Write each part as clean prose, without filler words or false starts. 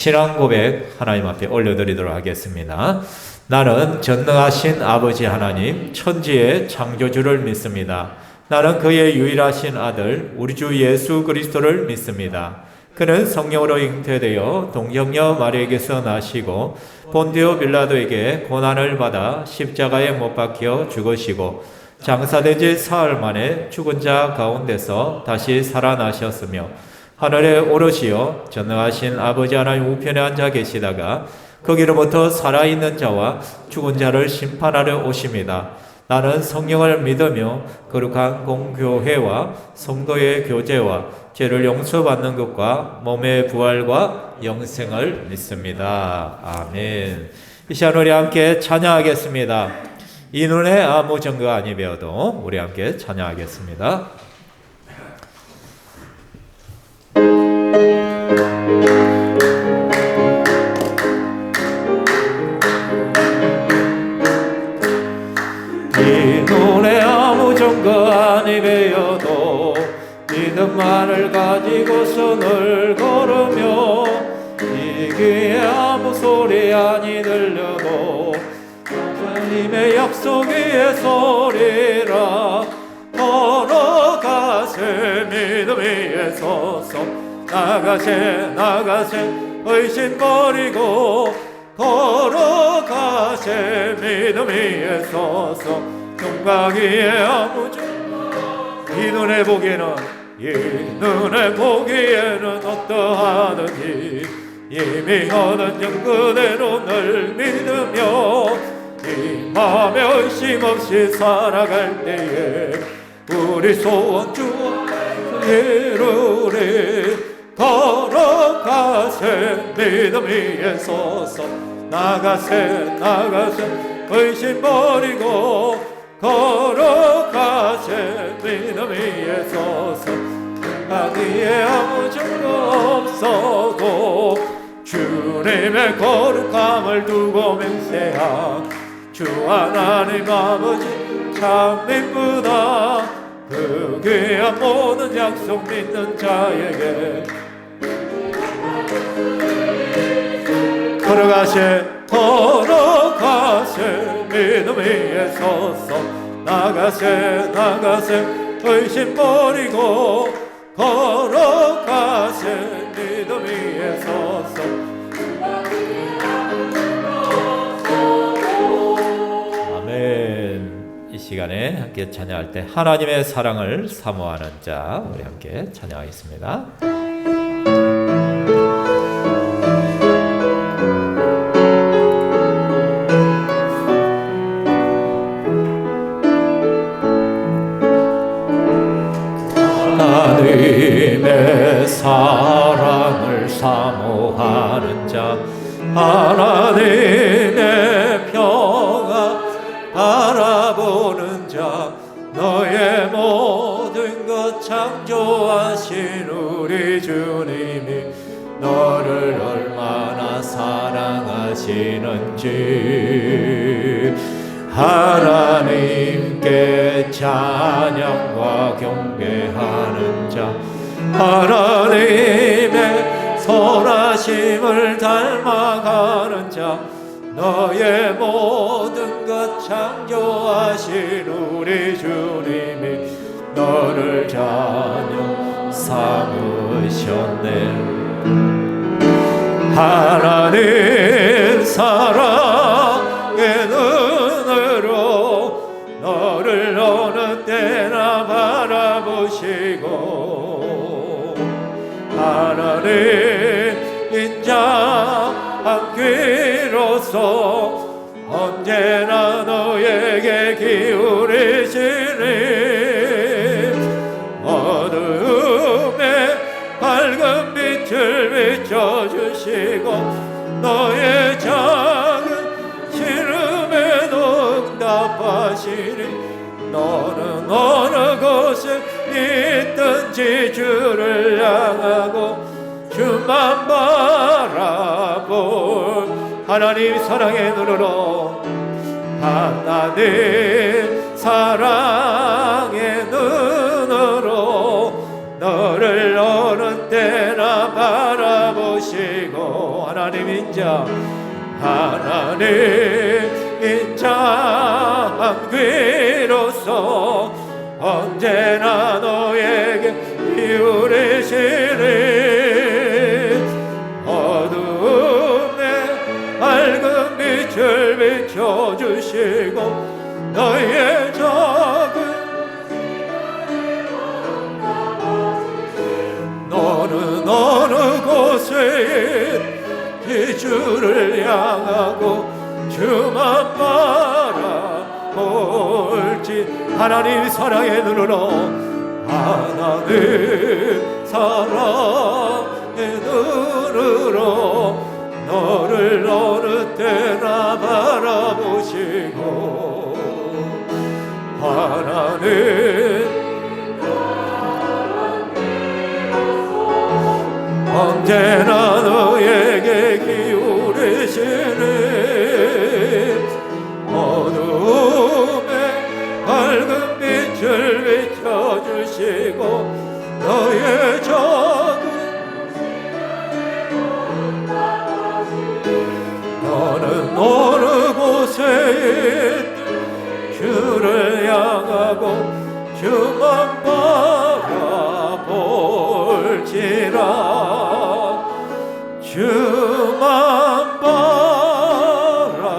신앙 고백 하나님 앞에 올려드리도록 하겠습니다. 나는 전능하신 아버지 하나님, 천지의 창조주를 믿습니다. 나는 그의 유일하신 아들, 우리 주 예수 그리스도를 믿습니다. 그는 성령으로 잉태되어 동정녀 마리아에게서 나시고 본디오 빌라도에게 고난을 받아 십자가에 못 박혀 죽으시고 장사된 지 사흘 만에 죽은 자 가운데서 다시 살아나셨으며 하늘에 오르시어 전능하신 아버지 하나님 우편에 앉아 계시다가 거기로부터 살아있는 자와 죽은 자를 심판하러 오십니다. 나는 성령을 믿으며 거룩한 공교회와 성도의 교제와 죄를 용서받는 것과 몸의 부활과 영생을 믿습니다. 아멘. 이 시간 우리 함께 찬양하겠습니다. 이 눈에 아무 증거 아니 배워도 우리 함께 찬양하겠습니다. 이 눈에 아무 증거 아니 배워도 믿음만을 가지고 손을 걸으며 이 귀에 아무 소리 아니 들려도 하나님의 약속 위에 소리라 걸어가세 믿음 위에 서서 나가세 의심 버리고 걸어가세 믿음 위에 서서 경각 위에 아무 이 눈에 보기에는 어떠하든지 이미 얻은 영 그대로 늘 믿으며 이 마음에 의심 없이 살아갈 때에 우리 소원 주 이루리 걸어가세 믿음 위에 서서 나가세 의심 버리고 걸어가세 믿음 위에 서서 어디에 아무 증거 없어도 주님의 거룩함을 두고 맹세하 주 하나님 아버지 참 이쁘다 그 귀한 모든 약속 믿는 자에게 걸어가세 믿음 위에 서서 나가세 의심 버리고 걸어가세 믿음 위에 서서 아멘. 이 시간에 함께 찬양할 때 하나님의 사랑을 사모하는 자 우리 함께 찬양하겠습니다. 하나님의 사랑을 사모하는 자 하나님의 평화 바라보는 자 너의 모든 것 창조하신 우리 주님이 너를 얼마나 사랑하시는지 하나님께 찬양과 경배하는 자 하나님의 선하심을 닮아가는 자 너의 모든 것 창조하신 우리 주님이 너를 자녀 삼으셨네 하나님 사랑의 눈으로 너를 어느 때나 바라보시고 하나님 인자한 귀로서 언제나 너에게 기울이시니 어둠에 밝은 빛을 비춰주시고 너의 작은 시름에도 응답하시니 너는 어느 곳에 있든지 주를 향하고 주만 바라볼 하나님 사랑의 눈으로 하나님 사랑의 눈으로 너를 어느 때나 바라보시고 하나님인 자 하나님인 자 귀로서 언제나 너에게 기울이시니 어둠에 밝은 빛을 비춰주시고 너의 작은 너는 어느 곳에 주를 향하고 주만 바라볼지 하나님 사랑의 눈으로 하나님 사랑의 눈으로 너를 어느 때나 바라보시고 하나님 언제나 너에게 기울이시니 어둠에 밝은 빛을 비춰주시고 너의 작은 너는 어느 곳에 있든 주를 향하고 주만 바라볼지라 주만 바라볼지라.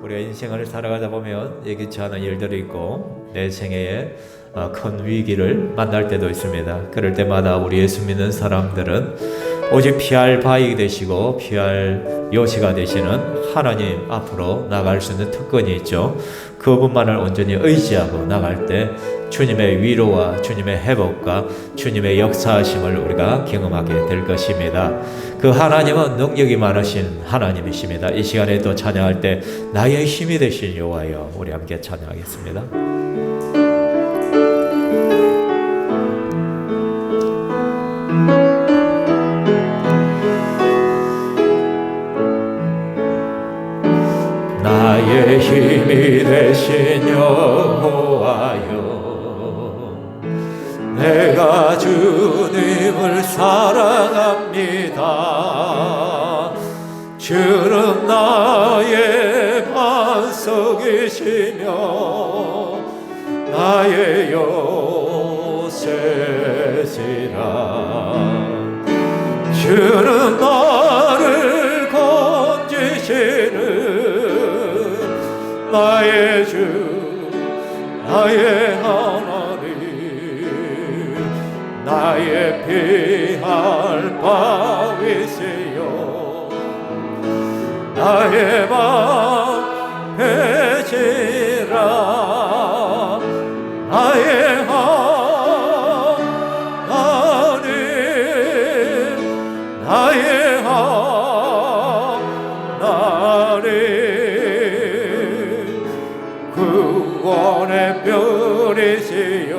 우리가 인생을 살아가다 보면 예기치 않은 일들이 있고 내 생애에 큰 위기를 만날 때도 있습니다. 그럴 때마다 우리 예수 믿는 사람들은 오직 피할 바위 되시고 피할 요새가 되시는 하나님 앞으로 나갈 수 있는 특권이 있죠. 그분만을 온전히 의지하고 나갈 때 주님의 위로와 주님의 회복과 주님의 역사하심을 우리가 경험하게 될 것입니다. 그 하나님은 능력이 많으신 하나님이십니다. 이 시간에 또 찬양할 때 나의 힘이 되신 여호와여 우리 함께 찬양하겠습니다. 나의 힘이 되신 여호와여 내가 주님을 사랑합니다. 주는 나의 반석이시며 나의 요새시라. 주는 나를 건지시는 나의 주 나의 하나님 나의 피할 바위시여 나의 맘 배지라 나의 하나님 나의 하나님 구원의 별이시여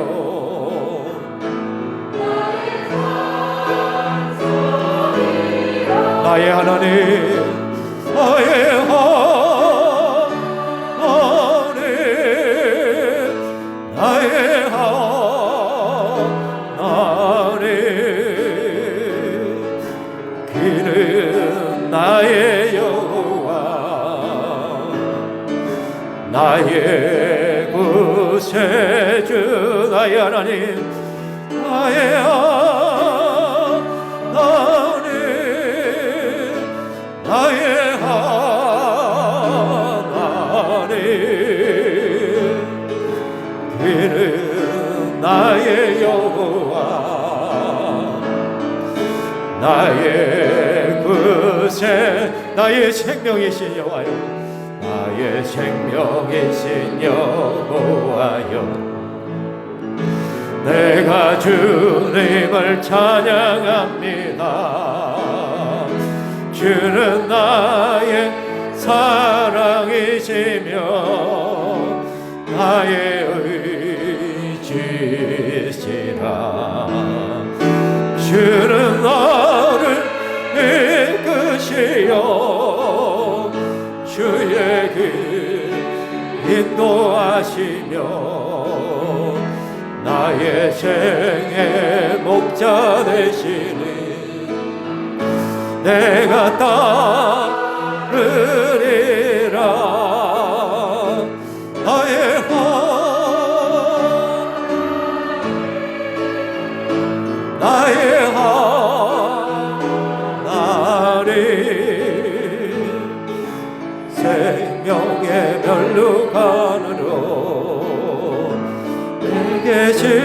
나의 하나님 나의 하나님 나의 하나님 그는 나의 여호와 나의 구세주 나의 하나님 나의 하나님 나의 하나님 그는 나의 여호와 나의 구세 나의 생명이신 여호와여 나의 생명이신 여호와여 내가 주님을 찬양합니다. 주는 나의 사랑이시며 나의 의지시라. 주는 나를 이끄시어 주의 길 인도하시며 나의 생의 목자 되시니 내가 따르리라. 나의 나의 하나님 생명의 면류관으로 내게 지으소서.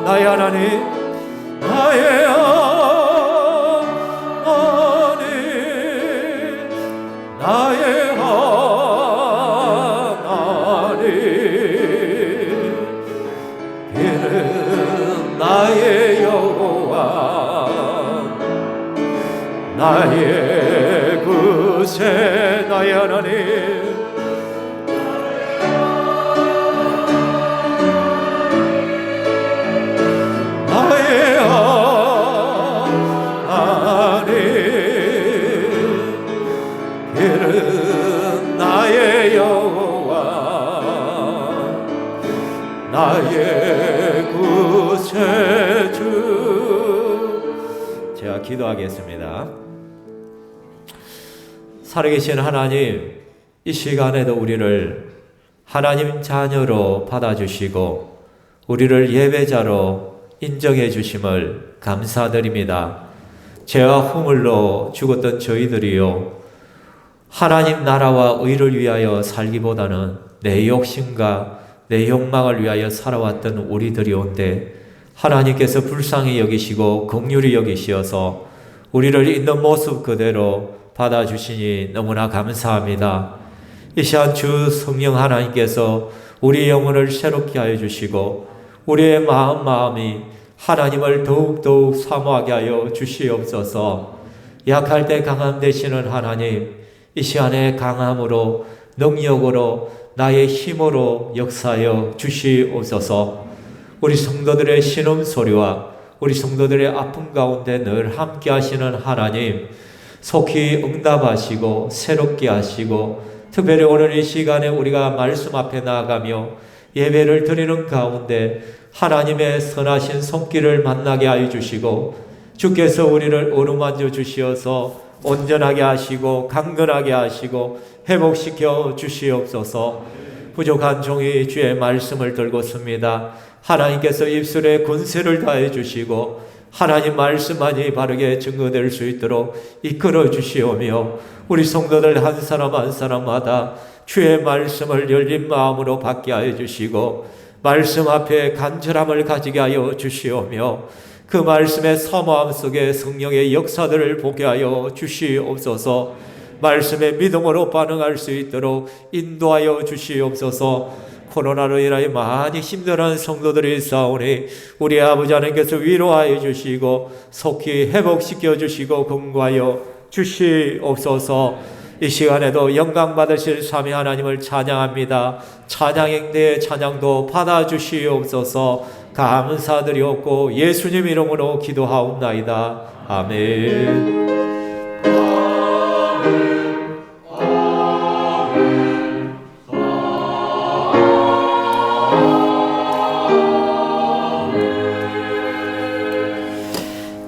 나의 하나님 나의 하나님 나의 하나님 그는 나의 여호와 나의 구세. 나의 하나님 나의 하나님 그는 나의 여호와 나의 구세주. 제가 기도하겠습니다. 살아계신 하나님, 이 시간에도 우리를 하나님 자녀로 받아주시고 우리를 예배자로 인정해 주심을 감사드립니다. 죄와 허물로 죽었던 저희들이요, 하나님 나라와 의를 위하여 살기보다는 내 욕심과 내 욕망을 위하여 살아왔던 우리들이온데 하나님께서 불쌍히 여기시고 긍휼히 여기시어서 우리를 있는 모습 그대로 받아주시니 너무나 감사합니다. 이 시간 주 성령 하나님께서 우리 영혼을 새롭게 하여 주시고 우리의 마음이 하나님을 더욱더욱 사모하게 하여 주시옵소서. 약할 때 강함 되시는 하나님, 이 시간에 강함으로 능력으로 나의 힘으로 역사하여 주시옵소서. 우리 성도들의 신음소리와 우리 성도들의 아픔 가운데 늘 함께 하시는 하나님, 속히 응답하시고 새롭게 하시고 특별히 오늘 이 시간에 우리가 말씀 앞에 나아가며 예배를 드리는 가운데 하나님의 선하신 손길을 만나게 하여 주시고 주께서 우리를 어루만져 주시어서 온전하게 하시고 강건하게 하시고 회복시켜 주시옵소서. 부족한 종이 주의 말씀을 들고습니다. 하나님께서 입술에 권세를 다해 주시고 하나님 말씀만이 바르게 증거될 수 있도록 이끌어 주시오며 우리 성도들 한 사람 한 사람마다 주의 말씀을 열린 마음으로 받게 하여 주시고 말씀 앞에 간절함을 가지게 하여 주시오며 그 말씀의 사모함 속에 성령의 역사들을 보게 하여 주시옵소서. 말씀의 믿음으로 반응할 수 있도록 인도하여 주시옵소서. 코로나로 인하여 많이 힘들어하는 성도들이 있사오니 우리 아버지 하나님께서 위로하여 주시고 속히 회복시켜 주시고 긍구하여 주시옵소서. 이 시간에도 영광 받으실 삼위 하나님을 찬양합니다. 찬양행대의 찬양도 받아주시옵소서. 감사드리옵고 예수님 이름으로 기도하옵나이다. 아멘.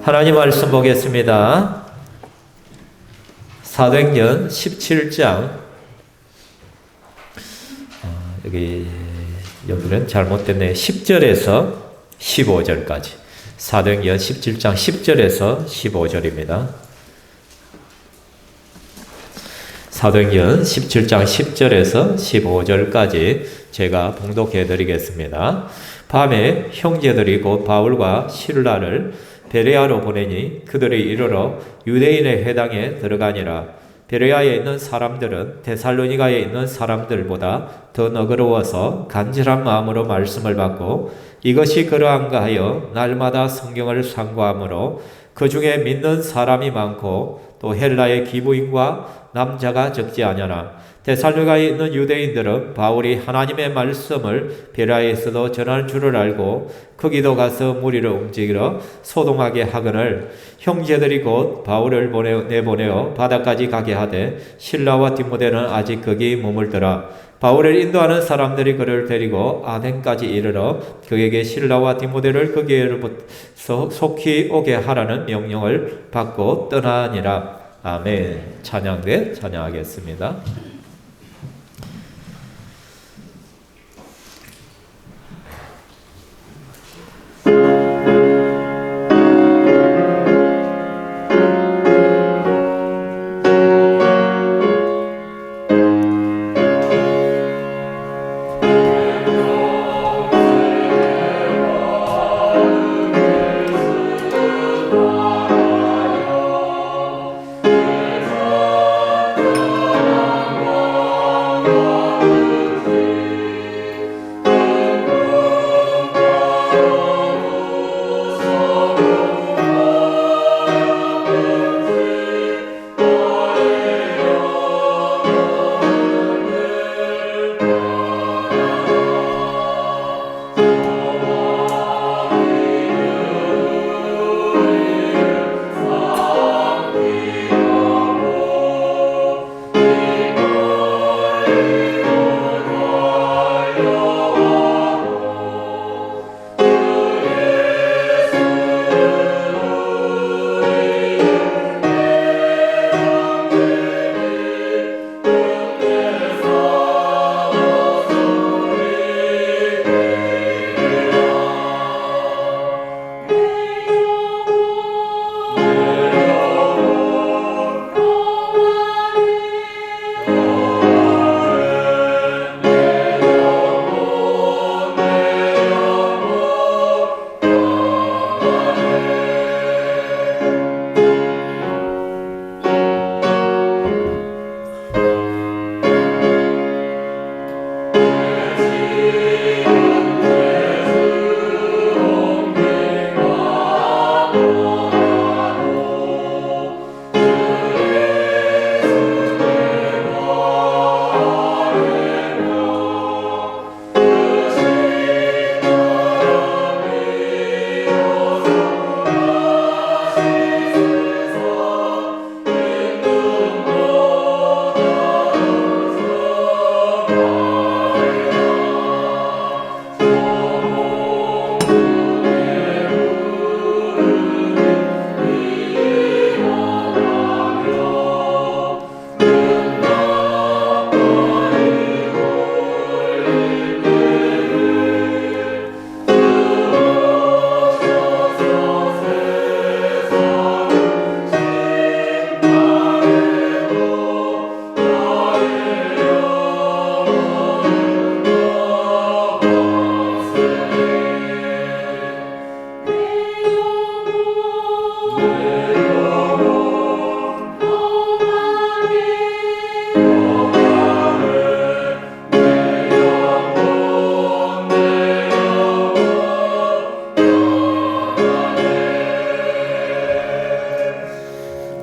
하나님 말씀 보겠습니다. 사도행전 17장 여기는 잘못됐네. 10절에서 15절까지 사도행전 17장 10절에서 15절입니다. 사도행전 17장 10절에서 15절까지 제가 봉독해 드리겠습니다. 밤에 형제들이 곧 바울과 실라를 베레아로 보내니 그들이 이르러 유대인의 회당에 들어가니라. 베레아에 있는 사람들은 데살로니가에 있는 사람들보다 더 너그러워서 간절한 마음으로 말씀을 받고 이것이 그러한가 하여 날마다 성경을 상고하므로 그 중에 믿는 사람이 많고 또 헬라의 기부인과 남자가 적지 아니하나 데살로니가에 있는 유대인들은 바울이 하나님의 말씀을 베레아에서도 전할 줄을 알고 거기도 가서 무리를 움직이러 소동하게 하거늘 형제들이 곧 바울을 내보내어 바다까지 가게 하되 실라와 디모데는 아직 거기 머물더라. 바울을 인도하는 사람들이 그를 데리고 아덴까지 이르러 그에게 실라와 디모데를 거기에로부터 속히 오게 하라는 명령을 받고 떠나니라. 아멘. 찬양대 찬양하겠습니다.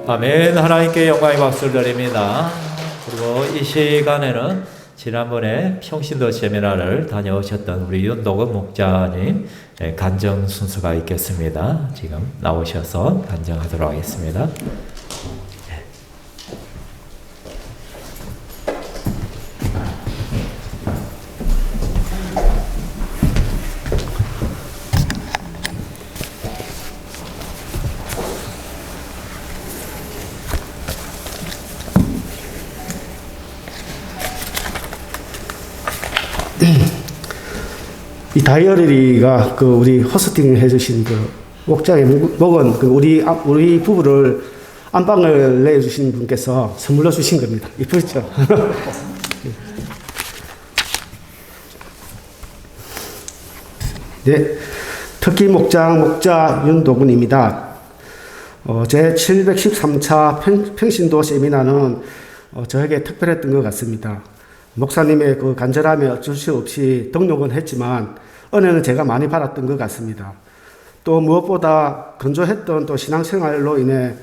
아멘. 하나님께 영광의 박수를 드립니다. 그리고 이 시간에는 지난번에 평신도 세미나를 다녀오셨던 우리 윤도근 목자님 간증 순서가 있겠습니다. 지금 나오셔서 간증하도록 하겠습니다. 이 다이어리가 우리 호스팅 해주신 목장에 묵은 우리 부부를 안방을 내주신 분께서 선물로 주신 겁니다. 이쁘죠? 네, 특기 목자 윤도근입니다. 제 713차 평신도 세미나는 저에게 특별했던 것 같습니다. 목사님의 간절함에 어쩔 수 없이 등록은 했지만 은혜는 제가 많이 받았던 것 같습니다. 또 무엇보다 건조했던 또 신앙생활로 인해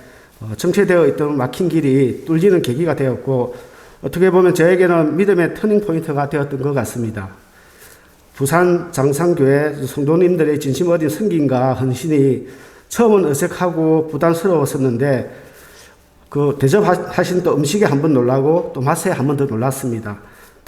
정체되어 있던 막힌 길이 뚫리는 계기가 되었고 어떻게 보면 저에게는 믿음의 터닝포인트가 되었던 것 같습니다. 부산 장상교회 성도님들의 진심 어린 섬김과 헌신이 처음은 어색하고 부담스러웠었는데 대접하신 또 음식에 한 번 놀라고 또 맛에 한 번 더 놀랐습니다.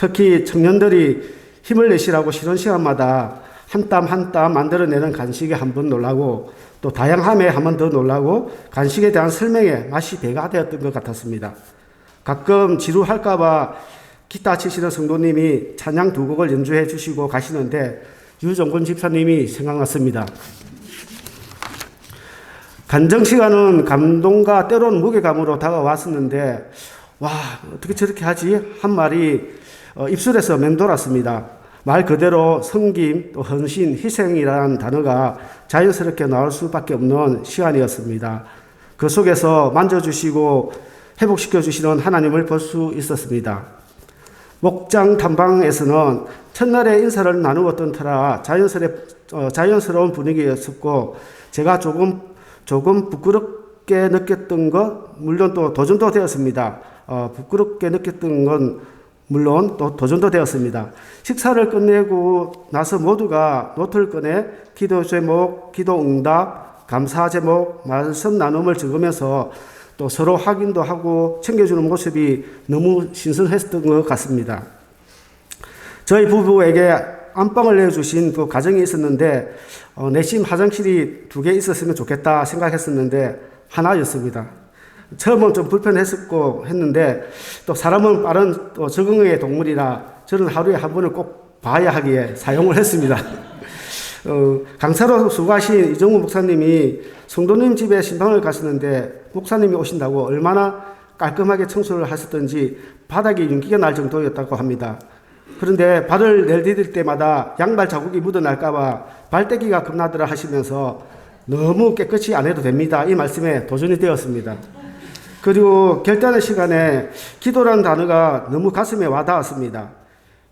특히 청년들이 힘을 내시라고 쉬는 시간마다 한 땀 한 땀 만들어내는 간식에 한 번 놀라고 또 다양함에 한 번 더 놀라고 간식에 대한 설명에 맛이 배가 되었던 것 같았습니다. 가끔 지루할까봐 기타 치시는 성도님이 찬양 두 곡을 연주해 주시고 가시는데 유정근 집사님이 생각났습니다. 간정 시간은 감동과 때로는 무게감으로 다가왔었는데 와 어떻게 저렇게 하지? 한 말이 입술에서 맴돌았습니다. 말 그대로 섬김, 또 헌신, 희생이라는 단어가 자연스럽게 나올 수밖에 없는 시간이었습니다. 그 속에서 만져주시고 회복시켜주시는 하나님을 볼 수 있었습니다. 목장 탐방에서는 첫날에 인사를 나누었던 터라 자연스러운 분위기였었고 제가 조금 부끄럽게 느꼈던 것 물론 또 도전도 되었습니다. 부끄럽게 느꼈던 건 물론 또 도전도 되었습니다. 식사를 끝내고 나서 모두가 노트를 꺼내 기도 제목, 기도 응답, 감사 제목, 말씀 나눔을 적으면서 또 서로 확인도 하고 챙겨주는 모습이 너무 신선했던 것 같습니다. 저희 부부에게 안방을 내주신 그 가정이 있었는데 내심 화장실이 2개 있었으면 좋겠다 생각했었는데 하나였습니다. 처음은 좀 불편했었고 했는데 또 사람은 빠른 또 적응의 동물이라 저는 하루에 한 번을 꼭 봐야 하기에 사용을 했습니다. 강사로 수고하신 이정우 목사님이 성도님 집에 신방을 가시는데 목사님이 오신다고 얼마나 깔끔하게 청소를 하셨던지 바닥에 윤기가 날 정도였다고 합니다. 그런데 발을 내디딜 때마다 양발 자국이 묻어날까봐 발대기가 겁나더라 하시면서 너무 깨끗이 안 해도 됩니다. 이 말씀에 도전이 되었습니다. 그리고 결단의 시간에 기도라는 단어가 너무 가슴에 와닿았습니다.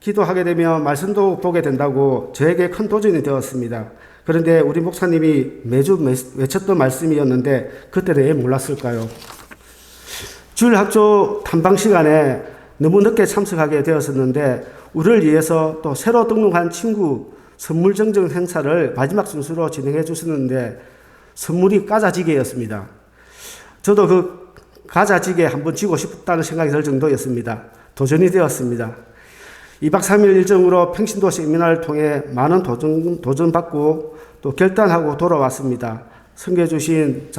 기도하게 되면 말씀도 보게 된다고 저에게 큰 도전이 되었습니다. 그런데 우리 목사님이 매주 외쳤던 말씀이었는데 그때는 왜 몰랐을까요? 주일 학교 탐방 시간에 너무 늦게 참석하게 되었었는데 우리를 위해서 또 새로 등록한 친구 선물 증정 행사를 마지막 순서로 진행해 주셨는데 선물이 과자지게였습니다. 저도 그 과자지게 한번 쥐고 싶다는 생각이 들 정도였습니다. 도전이 되었습니다. 2박 3일 일정으로 평신도 세미나를 통해 많은 도전받고 또 결단하고 돌아왔습니다. 섬겨 주신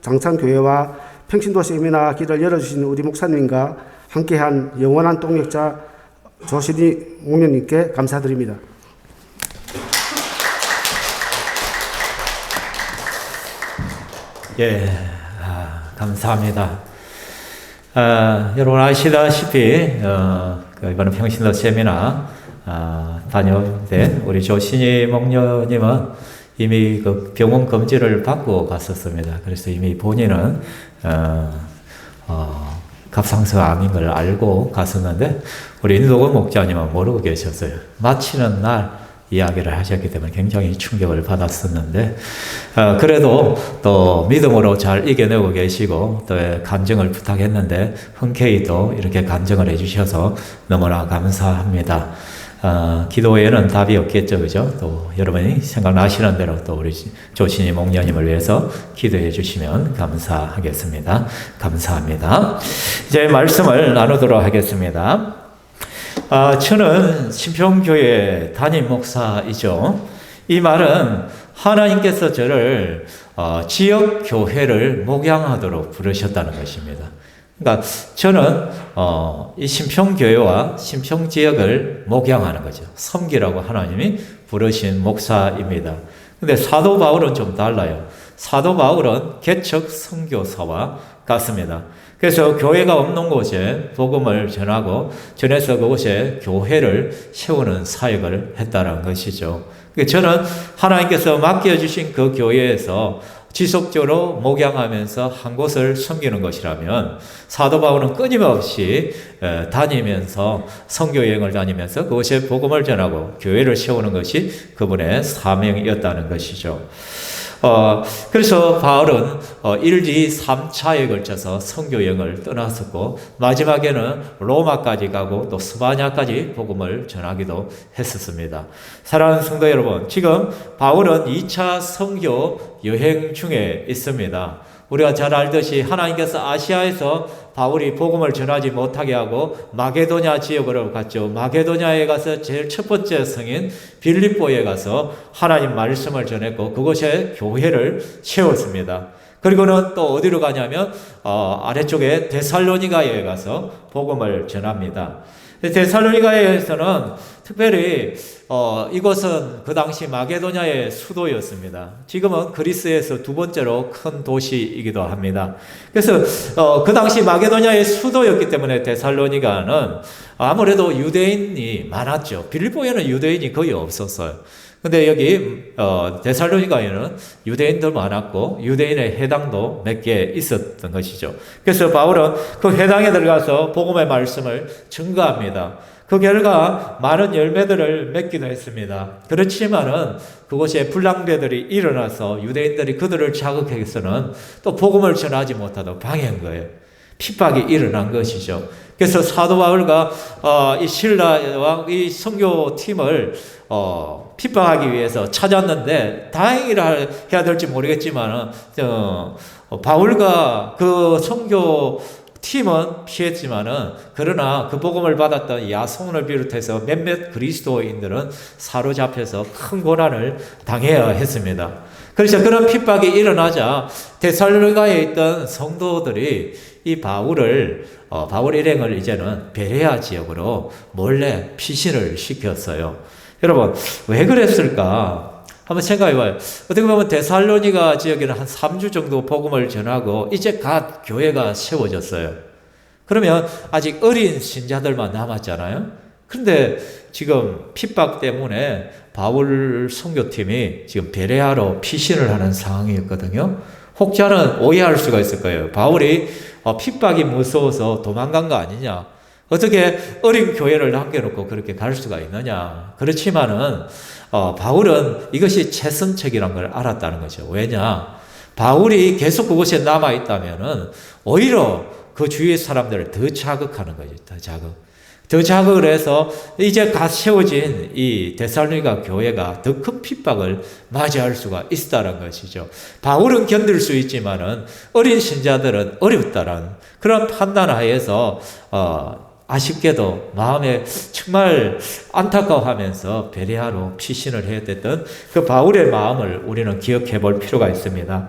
장창교회와 평신도 세미나 길을 열어주신 우리 목사님과 함께한 영원한 동역자 조신희 목련님께 감사드립니다. 예, 감사합니다. 여러분 아시다시피 이번 평신도 세미나 다녀온 우리 조신희 목녀님은 이미 그 병원 검진을 받고 갔었습니다. 그래서 이미 본인은 갑상선암인 걸 알고 갔었는데 우리 인도근 목자님은 모르고 계셨어요. 마치는 날 이야기를 하셨기 때문에 굉장히 충격을 받았었는데 그래도 또 믿음으로 잘 이겨내고 계시고 또 간증을 부탁했는데 흔쾌히 또 이렇게 간증을 해주셔서 너무나 감사합니다. 기도에는 답이 없겠죠, 그죠? 또 여러분이 생각나시는 대로 또 우리 조신희 목녀님을 위해서 기도해 주시면 감사하겠습니다. 감사합니다. 이제 말씀을 나누도록 하겠습니다. 저는 신평교회 담임 목사이죠. 이 말은 하나님께서 저를 지역 교회를 목양하도록 부르셨다는 것입니다. 그러니까 저는 이 신평교회와 신평지역을 목양하는 거죠. 섬기라고 하나님이 부르신 목사입니다. 근데 사도 바울은 좀 달라요. 사도 바울은 개척 선교사와 같습니다. 그래서 교회가 없는 곳에 복음을 전하고 전해서 그곳에 교회를 세우는 사역을 했다는 것이죠. 저는 하나님께서 맡겨주신 그 교회에서 지속적으로 목양하면서 한 곳을 섬기는 것이라면 사도 바울은 끊임없이 다니면서 선교여행을 다니면서 그곳에 복음을 전하고 교회를 세우는 것이 그분의 사명이었다는 것이죠. 그래서 바울은 1, 2, 3차에 걸쳐서 선교여행을 떠났었고 마지막에는 로마까지 가고 또 스바냐까지 복음을 전하기도 했었습니다. 사랑하는 성도 여러분, 지금 바울은 2차 선교 여행 중에 있습니다. 우리가 잘 알듯이 하나님께서 아시아에서 바울이 복음을 전하지 못하게 하고 마게도냐 지역으로 갔죠. 마게도냐에 가서 제일 첫 번째 성인 빌립보에 가서 하나님 말씀을 전했고 그곳에 교회를 세웠습니다. 그리고는 또 어디로 가냐면 아래쪽에 데살로니가에 가서 복음을 전합니다. 데살로니가에서는 특별히 이곳은 그 당시 마게도냐의 수도였습니다. 지금은 그리스에서 두 번째로 큰 도시이기도 합니다. 그래서 그 당시 마게도냐의 수도였기 때문에 데살로니가는 아무래도 유대인이 많았죠. 빌립보에는 유대인이 거의 없었어요. 근데 여기 데살로니가에는 유대인도 많았고 유대인의 회당도 몇 개 있었던 것이죠. 그래서 바울은 그 회당에 들어가서 복음의 말씀을 증거합니다. 그 결과 많은 열매들을 맺기도 했습니다. 그렇지만은 그곳에 불량배들이 일어나서 유대인들이 그들을 자극해서는 또 복음을 전하지 못하도록 방해한 거예요. 핍박이 일어난 것이죠. 그래서 사도 바울과 이 신라와 이 선교팀을 핍박하기 위해서 찾았는데 다행이라 해야 될지 모르겠지만 바울과 그 선교 팀은 피했지만은 그러나 그 복음을 받았던 야손을 비롯해서 몇몇 그리스도인들은 사로잡혀서 큰 고난을 당해야 했습니다. 그래서 그런 핍박이 일어나자 데살로니가에 있던 성도들이 이 바울 일행을 이제는 베레아 지역으로 몰래 피신을 시켰어요. 여러분 왜 그랬을까? 한번 생각해봐요. 어떻게 보면 데살로니가 지역에는 한 3주 정도 복음을 전하고 이제 갓 교회가 세워졌어요. 그러면 아직 어린 신자들만 남았잖아요. 그런데 지금 핍박 때문에 바울 선교팀이 지금 베레아로 피신을 하는 상황이었거든요. 혹자는 오해할 수가 있을 거예요. 바울이 핍박이 무서워서 도망간 거 아니냐. 어떻게 어린 교회를 남겨놓고 그렇게 갈 수가 있느냐. 그렇지만은 바울은 이것이 최선책이라는 걸 알았다는 거죠. 왜냐? 바울이 계속 그곳에 남아있다면은 오히려 그 주위의 사람들을 더 자극하는 거죠. 더 자극을 해서 이제 갓 세워진 이 데살로니가 교회가 더 큰 핍박을 맞이할 수가 있다는 것이죠. 바울은 견딜 수 있지만은 어린 신자들은 어렵다라는 그런 판단 하에서 아쉽게도 마음에 정말 안타까워하면서 베레아로 피신을 해야 됐던 그 바울의 마음을 우리는 기억해 볼 필요가 있습니다.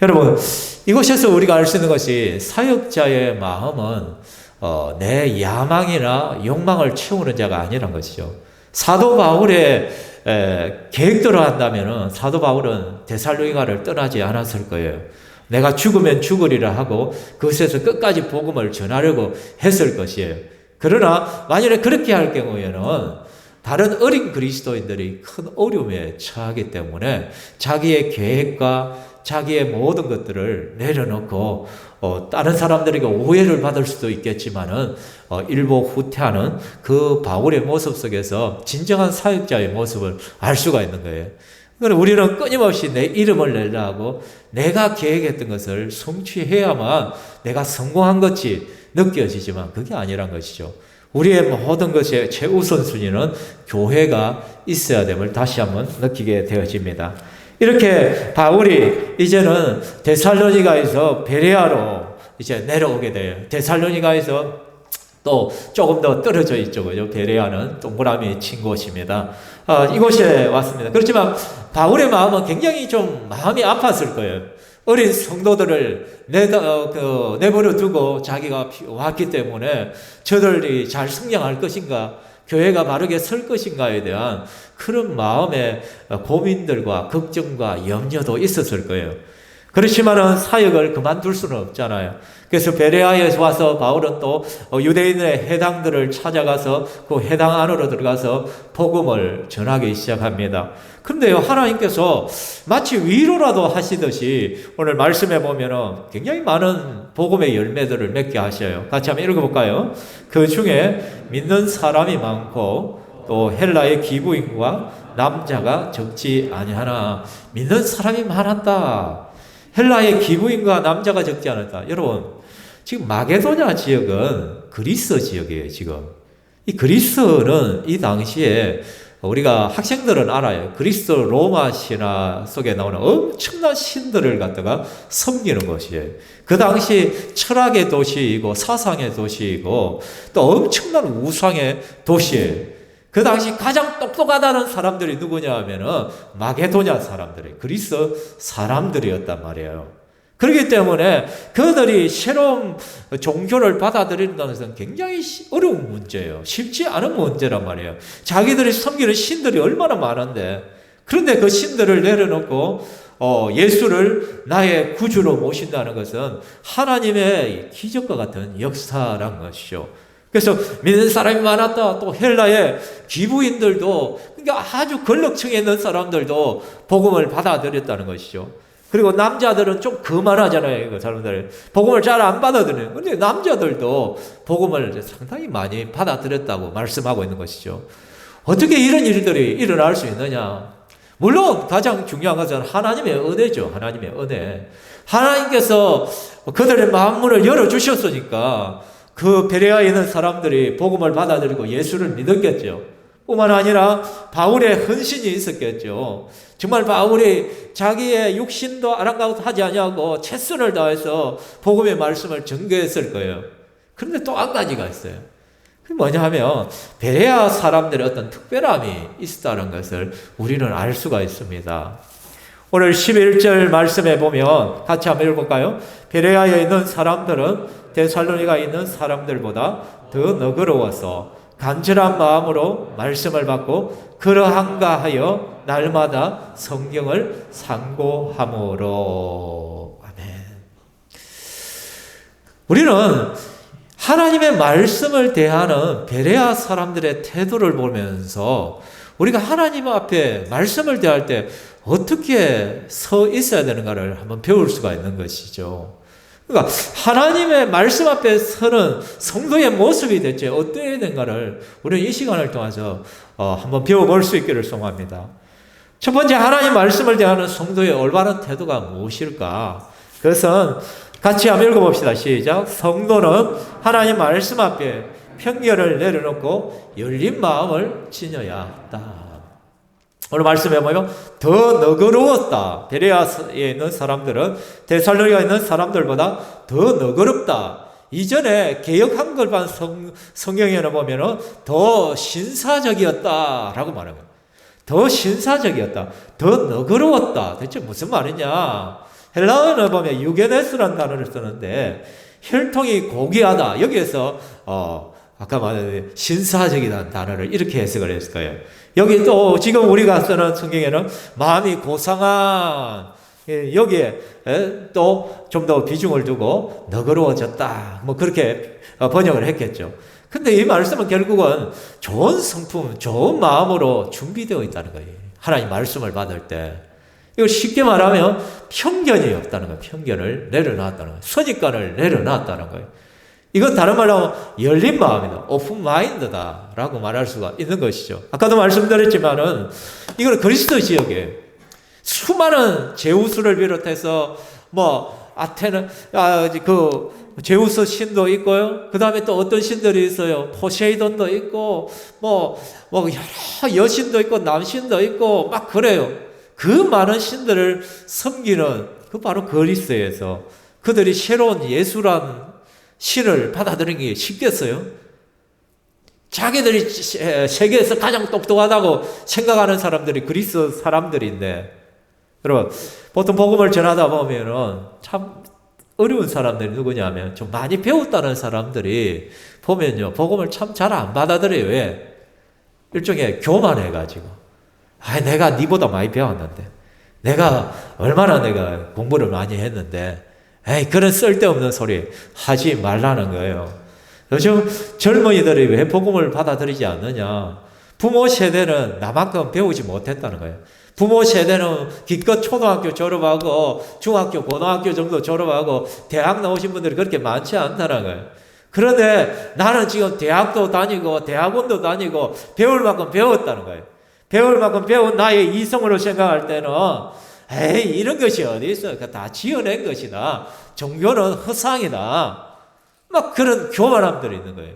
여러분, 이곳에서 우리가 알 수 있는 것이 사역자의 마음은 내 야망이나 욕망을 채우는 자가 아니란 것이죠. 사도 바울의 계획대로 한다면 사도 바울은 데살로니가를 떠나지 않았을 거예요. 내가 죽으면 죽으리라 하고 그것에서 끝까지 복음을 전하려고 했을 것이에요. 그러나 만일에 그렇게 할 경우에는 다른 어린 그리스도인들이 큰 어려움에 처하기 때문에 자기의 계획과 자기의 모든 것들을 내려놓고 다른 사람들에게 오해를 받을 수도 있겠지만은 일보 후퇴하는 그 바울의 모습 속에서 진정한 사역자의 모습을 알 수가 있는 거예요. 그러니까 우리는 끊임없이 내 이름을 내려 하고 내가 계획했던 것을 성취해야만 내가 성공한 것이 느껴지지만 그게 아니란 것이죠. 우리의 모든 것의 최우선순위는 교회가 있어야 됨을 다시 한번 느끼게 되어집니다. 이렇게 바울이 이제는 데살로니가에서 베레아로 이제 내려오게 돼요. 데살로니가에서 또 조금 더 떨어져 있죠. 그죠? 베레아는 동그라미 친 곳입니다. 이곳에 왔습니다. 그렇지만 바울의 마음은 굉장히 좀 마음이 아팠을 거예요. 어린 성도들을 내버려 두고 자기가 왔기 때문에 저들이 잘 성장할 것인가, 교회가 바르게 설 것인가에 대한 그런 마음의 고민들과 걱정과 염려도 있었을 거예요. 그렇지만은 사역을 그만둘 수는 없잖아요. 그래서 베레아에 와서 바울은 또 유대인의 회당들을 찾아가서 그 회당 안으로 들어가서 복음을 전하기 시작합니다. 그런데요, 하나님께서 마치 위로라도 하시듯이 오늘 말씀해 보면은 굉장히 많은 복음의 열매들을 맺게 하셔요. 같이 한번 읽어볼까요? 그 중에 믿는 사람이 많고 또 헬라의 기부인과 남자가 적지 아니하나. 믿는 사람이 많았다. 헬라의 기부인과 남자가 적지 않았다. 여러분, 지금 마게도냐 지역은 그리스 지역이에요, 지금. 이 그리스는 이 당시에 우리가 학생들은 알아요. 그리스 로마 신화 속에 나오는 엄청난 신들을 갖다가 섬기는 것이에요. 그 당시 철학의 도시이고 사상의 도시이고 또 엄청난 우상의 도시예요. 그 당시 가장 똑똑하다는 사람들이 누구냐 하면은 마게도냐 사람들이, 그리스 사람들이었단 말이에요. 그렇기 때문에 그들이 새로운 종교를 받아들인다는 것은 굉장히 어려운 문제예요. 쉽지 않은 문제란 말이에요. 자기들이 섬기는 신들이 얼마나 많은데, 그런데 그 신들을 내려놓고 예수를 나의 구주로 모신다는 것은 하나님의 기적과 같은 역사란 것이죠. 그래서 믿는 사람이 많았다. 또 헬라의 기부인들도, 그러니까 아주 권력층에 있는 사람들도 복음을 받아들였다는 것이죠. 그리고 남자들은 좀 거만하잖아요. 그 사람들 복음을 잘 안 받아들여요. 그런데 남자들도 복음을 상당히 많이 받아들였다고 말씀하고 있는 것이죠. 어떻게 이런 일들이 일어날 수 있느냐? 물론 가장 중요한 것은 하나님의 은혜죠. 하나님의 은혜. 하나님께서 그들의 마음문을 열어주셨으니까 그 베레아에 있는 사람들이 복음을 받아들이고 예수를 믿었겠죠. 뿐만 아니라 바울의 헌신이 있었겠죠. 정말 바울이 자기의 육신도 아랑곳하지 아니하고 최선을 다해서 복음의 말씀을 전개했을 거예요. 그런데 또 한 가지가 있어요. 그게 뭐냐 하면 베레아 사람들의 어떤 특별함이 있었다는 것을 우리는 알 수가 있습니다. 오늘 11절 말씀에 보면 같이 한번 읽어볼까요? 베레아에 있는 사람들은 데살로니가에 있는 사람들보다 더 너그러워서 간절한 마음으로 말씀을 받고 그러한가 하여 날마다 성경을 상고함으로. 아멘. 우리는 하나님의 말씀을 대하는 베레아 사람들의 태도를 보면서 우리가 하나님 앞에 말씀을 대할 때 어떻게 서 있어야 되는가를 한번 배울 수가 있는 것이죠. 그러니까 하나님의 말씀 앞에 서는 성도의 모습이 대체 어떠해야 되는가를 우리는 이 시간을 통해서 한번 배워볼 수 있기를 소망합니다. 첫 번째, 하나님 말씀을 대하는 성도의 올바른 태도가 무엇일까? 그것은 같이 한번 읽어봅시다. 시작. 성도는 하나님 말씀 앞에 편견을 내려놓고 열린 마음을 지녀야 한다. 오늘 말씀해 보면 더 너그러웠다. 베레아에 있는 사람들은 데살로니가에 있는 사람들보다 더 너그럽다. 이전에 개혁한 걸반 성경에는 보면은 더 신사적이었다라고 말하는 거예요. 더 신사적이었다. 더 너그러웠다. 대체 무슨 말이냐? 헬라어는 보면 유게네스라는 단어를 쓰는데 혈통이 고귀하다. 여기에서 아까 말한 신사적이라는 단어를 이렇게 해석을 했을 거예요. 여기 또 지금 우리가 쓰는 성경에는 마음이 고상한, 여기에 또 좀 더 비중을 두고 너그러워졌다. 뭐 그렇게 번역을 했겠죠. 근데 이 말씀은 결국은 좋은 성품, 좋은 마음으로 준비되어 있다는 거예요. 하나님 말씀을 받을 때. 이걸 쉽게 말하면 편견이 없다는 거예요. 편견을 내려놨다는 거예요. 선입관을 내려놨다는 거예요. 이건 다른 말로 하면 열린 마음이다. 오픈 마인드다. 라고 말할 수가 있는 것이죠. 아까도 말씀드렸지만은 이건 그리스도 지역에 수많은 제우스를 비롯해서 아테네, 그 제우스 신도 있고요. 그 다음에 또 어떤 신들이 있어요. 포세이돈도 있고, 여러 여신도 있고, 남신도 있고, 막 그래요. 그 많은 신들을 섬기는 그 바로 그리스에서 그들이 새로운 예수란 신을 받아들이는 게 쉽겠어요? 자기들이 세계에서 가장 똑똑하다고 생각하는 사람들이 그리스 사람들인데, 여러분, 보통 복음을 전하다 보면은 참 어려운 사람들이 누구냐면 좀 많이 배웠다는 사람들이 보면요, 복음을 참 잘 안 받아들여요. 왜? 일종의 교만해가지고. 내가 니보다 많이 배웠는데, 내가 얼마나 내가 공부를 많이 했는데, 그런 쓸데없는 소리 하지 말라는 거예요. 요즘 젊은이들이 왜 복음을 받아들이지 않느냐? 부모 세대는 나만큼 배우지 못했다는 거예요. 부모 세대는 기껏 초등학교 졸업하고 중학교, 고등학교 정도 졸업하고 대학 나오신 분들이 그렇게 많지 않다는 거예요. 그런데 나는 지금 대학도 다니고 대학원도 다니고 배울 만큼 배웠다는 거예요. 배울 만큼 배운 나의 이성으로 생각할 때는 이런 것이 어디 있어? 다 지어낸 것이다. 종교는 허상이다. 막 그런 교만함들이 있는 거예요.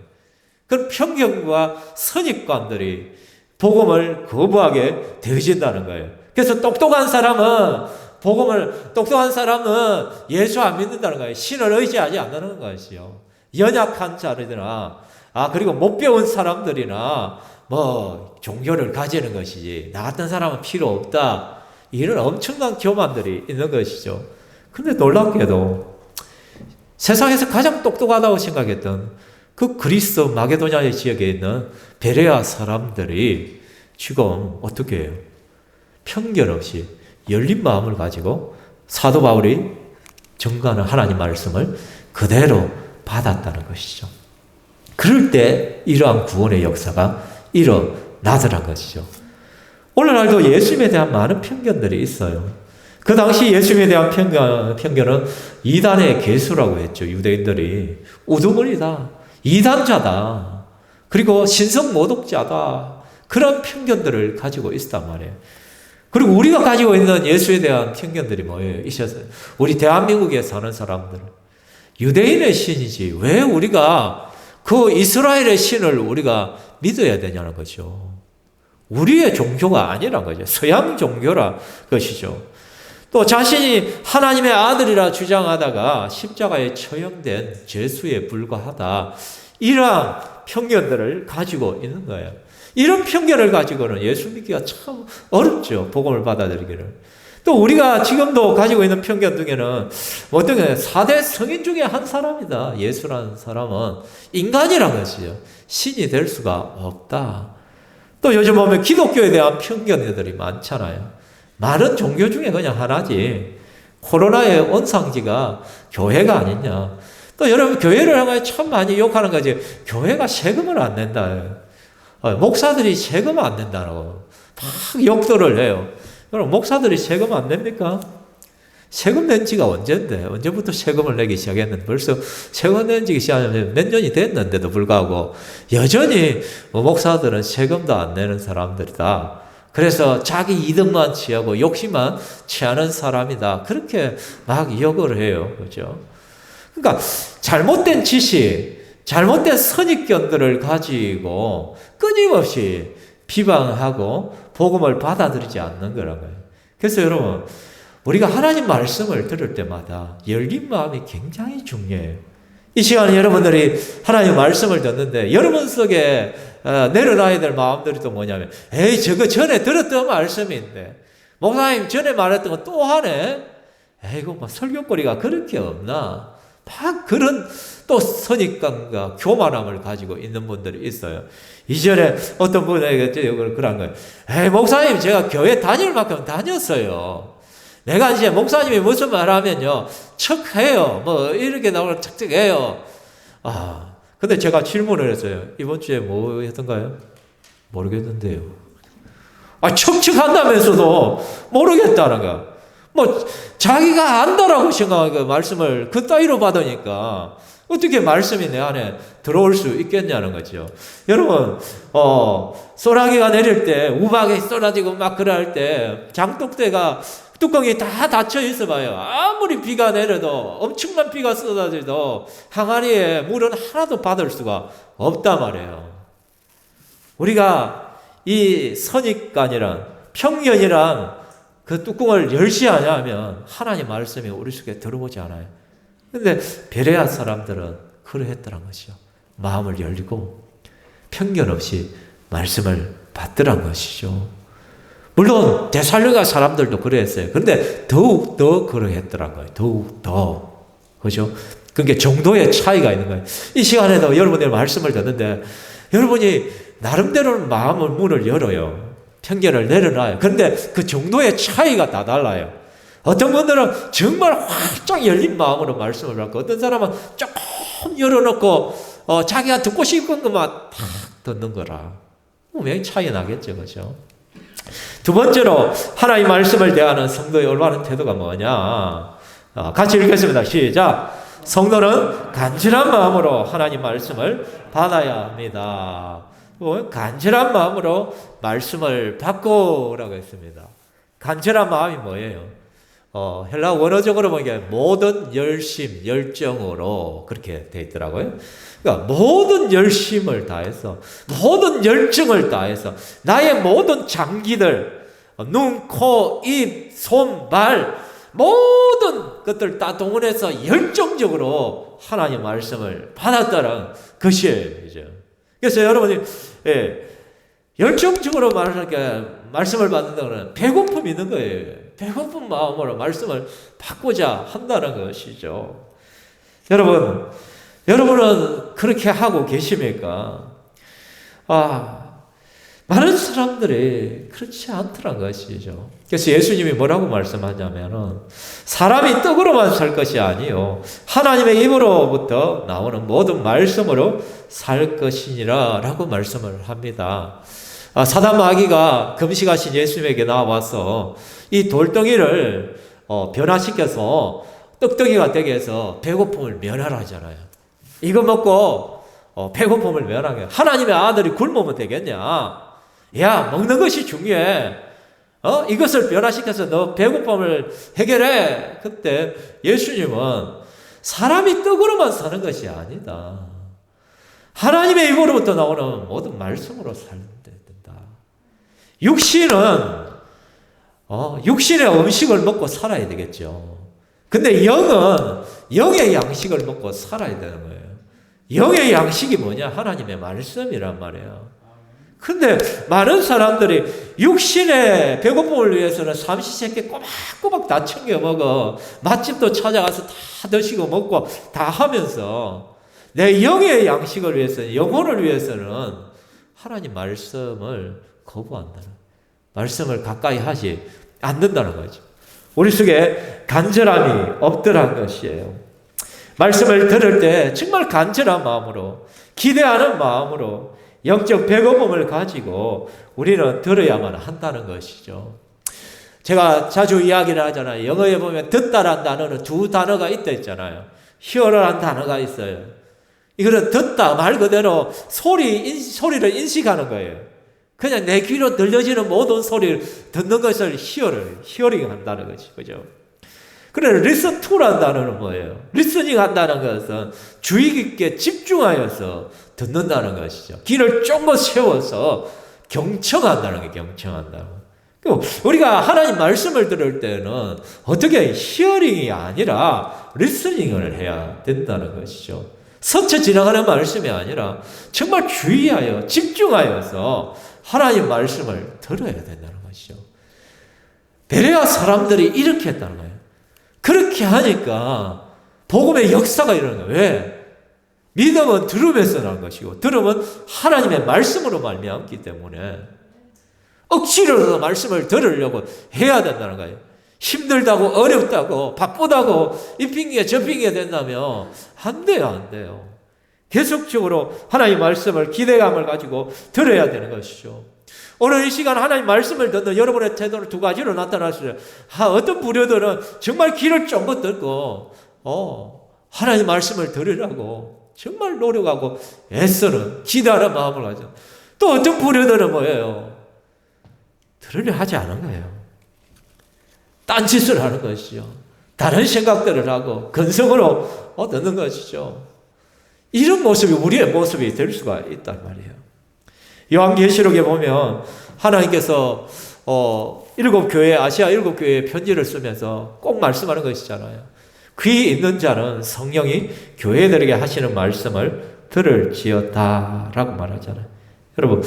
그런 편견과 선입관들이 복음을 거부하게 되어진다는 거예요. 그래서 똑똑한 사람은 예수 안 믿는다는 거예요. 신을 의지하지 않는 것이요. 연약한 자들이나, 그리고 못 배운 사람들이나, 종교를 가지는 것이지, 나 같은 사람은 필요 없다. 이런 엄청난 교만들이 있는 것이죠. 근데 놀랍게도 세상에서 가장 똑똑하다고 생각했던 그 그리스 마게도냐 지역에 있는 베레아 사람들이 지금 어떻게 해요? 편견 없이 열린 마음을 가지고 사도 바울이 전가하는 하나님 말씀을 그대로 받았다는 것이죠. 그럴 때 이러한 구원의 역사가 일어나더란 것이죠. 오늘날도 예수님에 대한 많은 편견들이 있어요. 그 당시 예수님에 대한 편견은 이단의 개수라고 했죠. 유대인들이 우두머리다, 이단자다, 그리고 신성 모독자다, 그런 편견들을 가지고 있단 말이에요. 그리고 우리가 가지고 있는 예수에 대한 편견들이 뭐예요? 있었어요. 우리 대한민국에 사는 사람들은 유대인의 신이지 왜 우리가 그 이스라엘의 신을 우리가 믿어야 되냐는 거죠. 우리의 종교가 아니란 거죠. 서양 종교라 것이죠. 또 자신이 하나님의 아들이라 주장하다가 십자가에 처형된 죄수에 불과하다, 이러한 편견들을 가지고 있는 거예요. 이런 편견을 가지고는 예수 믿기가 참 어렵죠. 복음을 받아들이기를. 또 우리가 지금도 가지고 있는 편견 중에는 어떤 게 4대 성인 중에 한 사람이다. 예수라는 사람은 인간이란 것이죠. 신이 될 수가 없다. 또 요즘 보면 기독교에 대한 편견들이 많잖아요. 많은 종교 중에 그냥 하나지. 코로나의 원상지가 교회가 아니냐. 또 여러분 교회를 향해 참 많이 욕하는 거지. 교회가 세금을 안 낸다. 목사들이 세금 안 낸다고 막 욕들을 해요. 여러분 목사들이 세금 안 냅니까? 세금 낸 지가 언제부터 세금을 내기 시작했는데 벌써 세금 낸 지가 시작하면 몇 년이 됐는데도 불구하고 여전히 목사들은 세금도 안 내는 사람들이다. 그래서 자기 이득만 취하고 욕심만 취하는 사람이다. 그렇게 막 욕을 해요. 그죠? 그러니까 잘못된 지식, 잘못된 선입견들을 가지고 끊임없이 비방하고 복음을 받아들이지 않는 거란 거예요. 그래서 여러분, 우리가 하나님 말씀을 들을 때마다 열린 마음이 굉장히 중요해요. 이 시간에 여러분들이 하나님 말씀을 듣는데 여러분 속에 내려놔야 될 마음들이 또 뭐냐면, 에이 저거 전에 들었던 말씀인데 목사님 전에 말했던 거 또 하네? 에이고 뭐 설교거리가 그렇게 없나? 막 그런 또 선입관과 교만함을 가지고 있는 분들이 있어요. 이전에 어떤 분에게 그런 거예요. 에이 목사님 제가 교회 다닐 만큼 다녔어요. 내가 이제 목사님이 무슨 말 하면요 척해요. 뭐 이렇게 나오면 척척해요. 근데 제가 질문을 했어요. 이번 주에 뭐 했던가요? 모르겠는데요. 척척한다면서도 모르겠다는 거. 뭐 자기가 안다라고 생각하는 그 말씀을 그 따위로 받으니까 어떻게 말씀이 내 안에 들어올 수 있겠냐는 거죠. 여러분, 소나기가 내릴 때, 우박이 쏟아지고 막 그럴 때, 장독대가 뚜껑이 다 닫혀 있어 봐요. 아무리 비가 내려도, 엄청난 비가 쏟아져도, 항아리에 물은 하나도 받을 수가 없단 말이에요. 우리가 이 선입관이란, 편견이란 그 뚜껑을 열지 않으면 하나님 말씀이 우리 속에 들어오지 않아요. 근데 베레아 사람들은 그러했더란 것이요. 마음을 열리고 편견 없이 말씀을 받더란 것이죠. 물론 데살로니가 사람들도 그랬어요. 근데 더욱 더 그러했더란 거예요. 더욱 더. 그죠? 그게 정도의 차이가 있는 거예요. 이 시간에도 여러분들 말씀을 듣는데 여러분이 나름대로는 마음을 문을 열어요. 편견을 내려놔요. 그런데 그 정도의 차이가 다 달라요. 어떤 분들은 정말 활짝 열린 마음으로 말씀을 받고 어떤 사람은 조금 열어놓고 자기가 듣고 싶은 것만 탁 듣는 거라. 분명히 차이 나겠죠. 그죠? 두 번째로 하나님 말씀을 대하는 성도의 올바른 태도가 뭐냐. 같이 읽겠습니다. 시작. 성도는 간절한 마음으로 하나님 말씀을 받아야 합니다. 간절한 마음으로 말씀을 받고라고 했습니다. 간절한 마음이 뭐예요? 헬라 원어적으로 보니까 모든 열심, 열정으로 그렇게 돼 있더라고요. 그러니까 모든 열심을 다해서, 모든 열정을 다해서, 나의 모든 장기들, 눈, 코, 입, 손, 발, 모든 것들 다 동원해서 열정적으로 하나님 말씀을 받았다는 것이에요. 그래서 여러분이, 열정적으로 말씀을 받는다는 배고픔이 있는 거예요. 배고픈 마음으로 말씀을 받고자 한다는 것이죠. 여러분은 그렇게 하고 계십니까? 많은 사람들이 그렇지 않더란 것이죠. 그래서 예수님이 뭐라고 말씀하냐면은, 사람이 떡으로만 살 것이 아니요 하나님의 입으로부터 나오는 모든 말씀으로 살 것이니라 라고 말씀을 합니다. 사단 마귀가 금식하신 예수님에게 나와서 이 돌덩이를 변화시켜서 떡덩이가 되게 해서 배고픔을 면하라 하잖아요. 이거 먹고 배고픔을 면하게. 하나님의 아들이 굶으면 되겠냐? 야, 먹는 것이 중요해. 이것을 변화시켜서 너 배고픔을 해결해. 그때 예수님은 사람이 떡으로만 사는 것이 아니다. 하나님의 입으로부터 나오는 모든 말씀으로 살아야 된다. 육신의 음식을 먹고 살아야 되겠죠. 근데 영은 영의 양식을 먹고 살아야 되는 거예요. 영의 양식이 뭐냐? 하나님의 말씀이란 말이에요. 근데 많은 사람들이 육신의 배고픔을 위해서는 삼시세끼 꼬박꼬박 다 챙겨 먹어. 맛집도 찾아가서 다 드시고 먹고 다 하면서 내 영의 양식을 위해서는, 영혼을 위해서는 하나님 말씀을 거부한다는, 말씀을 가까이 하지 않는다는 거죠. 우리 속에 간절함이 없더란 것이에요. 말씀을 들을 때 정말 간절한 마음으로, 기대하는 마음으로 영적 배고픔을 가지고 우리는 들어야만 한다는 것이죠. 제가 자주 이야기를 하잖아요. 영어에 보면 듣다라는 단어는 두 단어가 있다 했잖아요. hear라는 단어가 있어요. 이거는 듣다, 말 그대로 소리를 인식하는 거예요. 그냥 내 귀로 들려지는 모든 소리를 듣는 것을 히어링 한다는 것이, 그죠? 그래, listen to라는 단어는 뭐예요? listening 한다는 것은 주의 깊게 집중하여서 듣는다는 것이죠. 귀를 쫑긋 세워서 경청한다는 게 경청한다는 거. 우리가 하나님 말씀을 들을 때는 어떻게 히어링이 아니라 리스닝을 해야 된다는 것이죠. 스쳐 지나가는 말씀이 아니라 정말 주의하여 집중하여서 하나님 말씀을 들어야 된다는 것이죠. 베레아 사람들이 이렇게 했다는 거예요. 그렇게 하니까 복음의 역사가 일어나는 거예요. 왜? 믿음은 들음에서 나는 것이고 들음은 하나님의 말씀으로 말미암기 때문에 억지로라도 말씀을 들으려고 해야 된다는 거예요. 힘들다고 어렵다고 바쁘다고 이 핑계 저 핑계 된다면 안 돼요. 계속적으로 하나님의 말씀을 기대감을 가지고 들어야 되는 것이죠. 오늘 이 시간 하나님 말씀을 듣는 여러분의 태도는 두 가지로 나타났어요. 어떤 부류들은 정말 귀를 쫑긋 듣고 하나님 말씀을 들으라고 정말 노력하고 애쓰는 기다하는 마음을 가지고, 또 어떤 부류들은 뭐예요? 들으려 하지 않은 거예요. 딴짓을 하는 것이죠. 다른 생각들을 하고 근성으로 듣는 것이죠. 이런 모습이 우리의 모습이 될 수가 있단 말이에요. 요한계시록에 보면 하나님께서 아시아 7교회에 편지를 쓰면서 꼭 말씀하는 것이잖아요. 귀 있는 자는 성령이 교회들에게 하시는 말씀을 들을지어다 라고 말하잖아요. 여러분,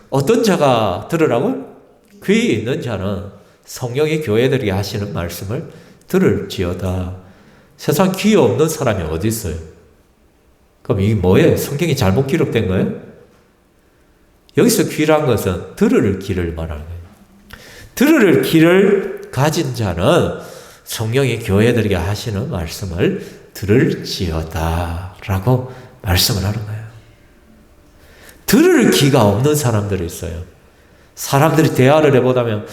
어떤 자가 들으라고요? 귀 있는 자는 성령이 교회들에게 하시는 말씀을 들을지어다. 세상 귀 없는 사람이 어디 있어요? 그럼 이게 뭐예요? 성경이 잘못 기록된 거예요? 여기서 귀란 것은 들을 귀를 말하는 거예요. 들을 귀를 가진 자는 성령이 교회들에게 하시는 말씀을 들을지어다 라고 말씀을 하는 거예요. 들을 귀가 없는 사람들이 있어요. 사람들이 대화를 해보다면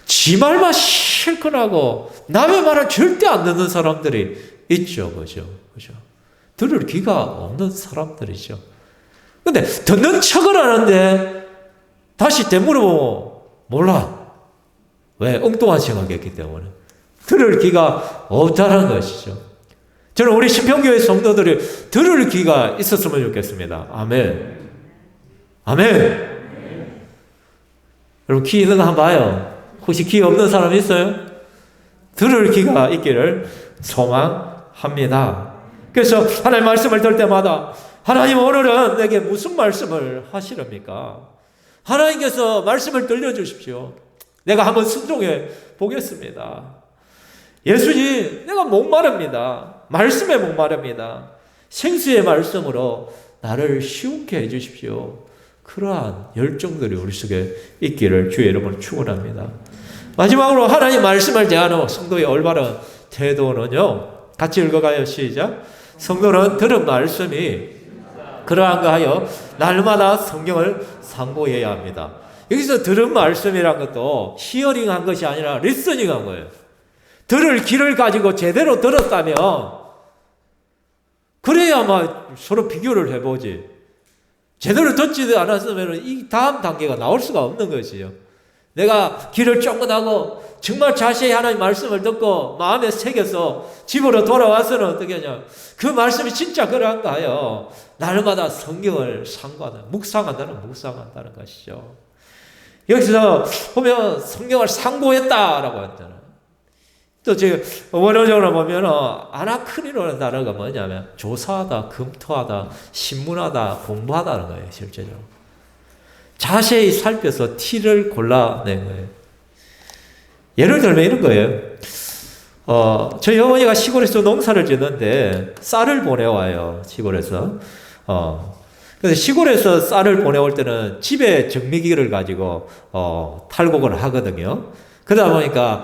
지 말만 실컷 하고 남의 말을 절대 안 듣는 사람들이 있죠. 그죠? 들을 귀가 없는 사람들이죠. 근데 듣는 척을 하는데 다시 되물어보면 몰라. 왜? 엉뚱한 생각이 있기 때문에. 들을 귀가 없다는 것이죠. 저는 우리 신평교회 성도들이 들을 귀가 있었으면 좋겠습니다. 아멘. 아멘. 여러분 귀 있는 거 한번 봐요. 혹시 귀 없는 사람 있어요? 들을 귀가 있기를 소망합니다. 그래서 하나님 말씀을 들을 때마다 하나님 오늘은 내게 무슨 말씀을 하시렵니까? 하나님께서 말씀을 들려주십시오. 내가 한번 순종해 보겠습니다. 예수님, 내가 목마릅니다. 말씀에 목마릅니다. 생수의 말씀으로 나를 시원케 해주십시오. 그러한 열정들이 우리 속에 있기를 주의 이름으로 축원합니다. 마지막으로 하나님 말씀을 대하는 성도의 올바른 태도는요. 같이 읽어가요. 시작. 성도는 들은 말씀이 그러한가 하여 날마다 성경을 상고해야 합니다. 여기서 들은 말씀이란 것도 히어링한 것이 아니라 리스닝한 거예요. 들을 귀를 가지고 제대로 들었다면 그래야 막 서로 비교를 해보지. 제대로 듣지도 않았으면 이 다음 단계가 나올 수가 없는 것이요. 내가 귀를 쫑긋하고 정말 자세히 하나님 말씀을 듣고 마음에 새겨서 집으로 돌아와서는 어떻게 하냐. 그 말씀이 진짜 그러한가 하여 날마다 성경을 묵상한다는 것이죠. 여기서 보면 성경을 상고했다라고 했잖아요. 또 지금 원어적으로 보면 아나크리노라는 단어가 뭐냐면 조사하다, 검토하다, 신문하다, 공부하다는 거예요. 실제적으로. 자세히 살펴서 티를 골라낸 거예요. 예를 들면 이런 거예요. 저희 어머니가 시골에서 농사를 짓는데 쌀을 보내와요. 시골에서. 그래서 시골에서 쌀을 보내올 때는 집에 정미기를 가지고 탈곡을 하거든요. 그러다 보니까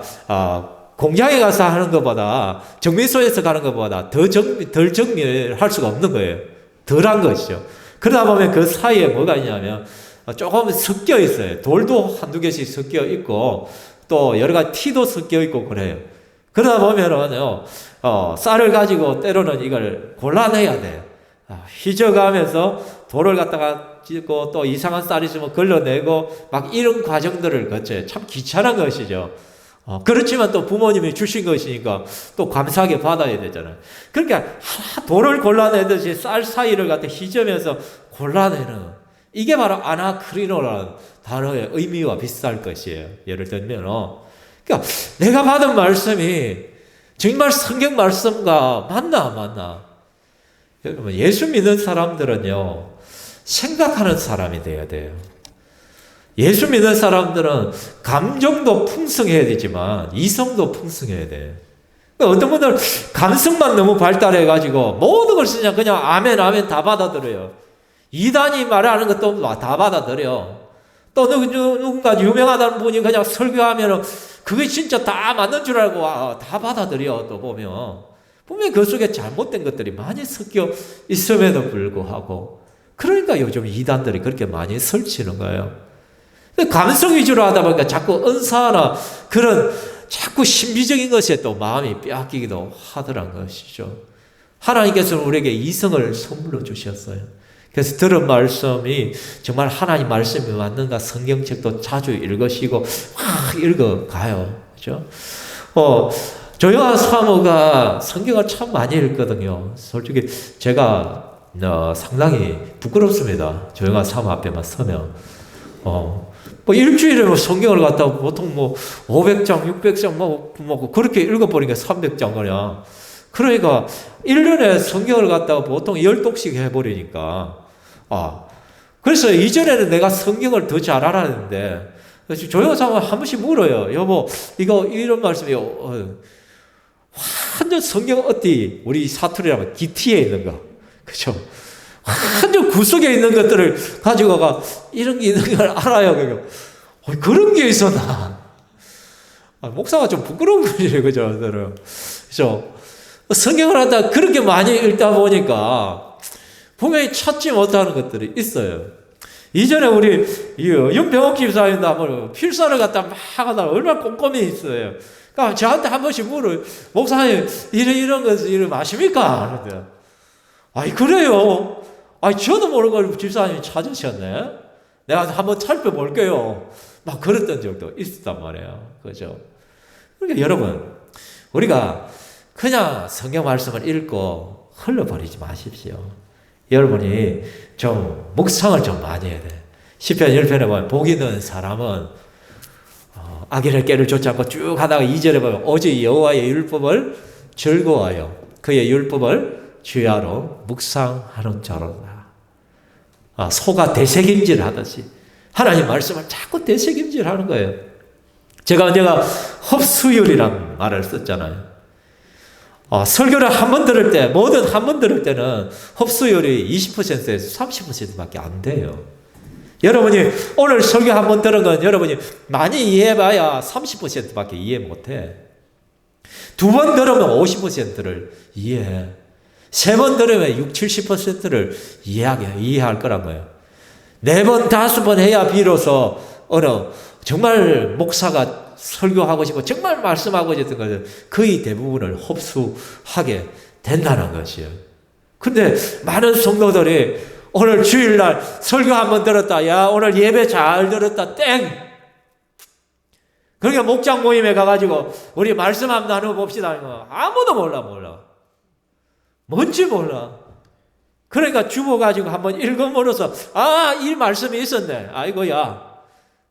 공장에 가서 하는 것보다 정미소에서 가는 것보다 덜 정밀을 할 수가 없는 거예요. 덜한 것이죠. 그러다 보면 그 사이에 뭐가 있냐면 조금 섞여 있어요. 돌도 한두 개씩 섞여 있고 또 여러 가지 티도 섞여 있고 그래요. 그러다 보면은요, 쌀을 가지고 때로는 이걸 골라내야 돼요. 휘저가면서 돌을 갖다가 찢고 또 이상한 쌀이 있으면 걸러내고 막 이런 과정들을 거쳐요. 참 귀찮은 것이죠. 그렇지만 또 부모님이 주신 것이니까 또 감사하게 받아야 되잖아요. 그러니까 돌을 골라내듯이 쌀 사이를 갖다 휘저으면서 골라내는 이게 바로 아나크리노라는 단어의 의미와 비슷할 것이에요. 예를 들면 그러니까 내가 받은 말씀이 정말 성경 말씀과 맞나? 여러분 예수 믿는 사람들은요 생각하는 사람이 돼야 돼요. 예수 믿는 사람들은 감정도 풍성해야 되지만 이성도 풍성해야 돼. 그러니까 어떤 분들은 감성만 너무 발달해가지고 모든 걸 그냥 아멘 다 받아들여요. 이단이 말하는 것도 다 받아들여. 또 누군가 유명하다는 분이 그냥 설교하면 그게 진짜 다 맞는 줄 알고 다 받아들여. 또 보면 그 속에 잘못된 것들이 많이 섞여 있음에도 불구하고 그러니까 요즘 이단들이 그렇게 많이 설치는 거예요. 감성 위주로 하다 보니까 자꾸 은사나 그런 자꾸 신비적인 것에 또 마음이 빼앗기기도 하더란 것이죠. 하나님께서는 우리에게 이성을 선물로 주셨어요. 그래서 들은 말씀이 정말 하나님 말씀이 맞는가 성경책도 자주 읽으시고 막 읽어가요. 그죠? 조용한 사모가 성경을 참 많이 읽거든요. 솔직히 제가 상당히 부끄럽습니다. 조용한 사모 앞에만 서면. 일주일에 성경을 갖다가 보통 500장, 600장 그렇게 읽어버리니까 300장 그냥. 그러니까 1년에 성경을 갖다가 보통 10독씩 해버리니까. 그래서 이전에는 내가 성경을 더 잘 알았는데, 조용한 사람 한 번씩 물어요. 여보, 이런 말씀이요. 완전 성경 어디, 우리 사투리라면 기티에 있는 거. 그죠? 완전 구석에 있는 것들을 가지고가 이런 게 있는 걸 알아요. 그런 게 있었나? 목사가 좀 부끄러운 거지, 그죠? 그죠? 성경을 하다 그렇게 많이 읽다 보니까 분명히 찾지 못하는 것들이 있어요. 이전에 우리 윤병옥 집사님도 한번 필사를 갖다 막 하다 얼마나 꼼꼼히 있어요. 그러니까 저한테 한 번씩 물어요. 목사님, 이런 것을 마십니까? 하는데, 그래요? 저도 모르는 걸 집사님이 찾으셨네? 내가 한번 살펴볼게요. 막 그랬던 적도 있었단 말이에요. 그죠? 그러니까 여러분, 우리가 그냥 성경 말씀을 읽고 흘러버리지 마십시오. 여러분이 좀 묵상을 좀 많이 해야 돼. 시편 1편에 보면 복이 있는 사람은 악인의 꾀를 쫓지 않고 쭉 하다가 2절에 보면 오직 여호와의 율법을 즐거워하여 그의 율법을 주야로 묵상하는 자로다. 소가 되새김질 하듯이 하나님 말씀을 자꾸 되새김질 하는 거예요. 제가 흡수율이란 말을 썼잖아요. 설교를 한 번 들을 때, 뭐든 한 번 들을 때는 흡수율이 20%에서 30%밖에 안 돼요. 여러분이 오늘 설교 한 번 들은 건 여러분이 많이 이해해봐야 30%밖에 이해 못해. 두 번 들으면 50%를 이해해. 세 번 들으면 60, 70%를 이해할 거란 거예요. 네 번, 다섯 번 해야 비로소 정말 목사가 설교하고 싶고 정말 말씀하고 싶은 것을 거의 대부분을 흡수하게 된다는 것이에요. 근데 많은 성도들이 오늘 주일날 설교 한번 들었다. 야, 오늘 예배 잘 들었다. 땡! 그러니까 목장 모임에 가가지고 우리 말씀 한번 나눠봅시다. 아무도 몰라. 뭔지 몰라. 그러니까 주보 가지고 한번 읽어물어서 이 말씀이 있었네. 아이고야.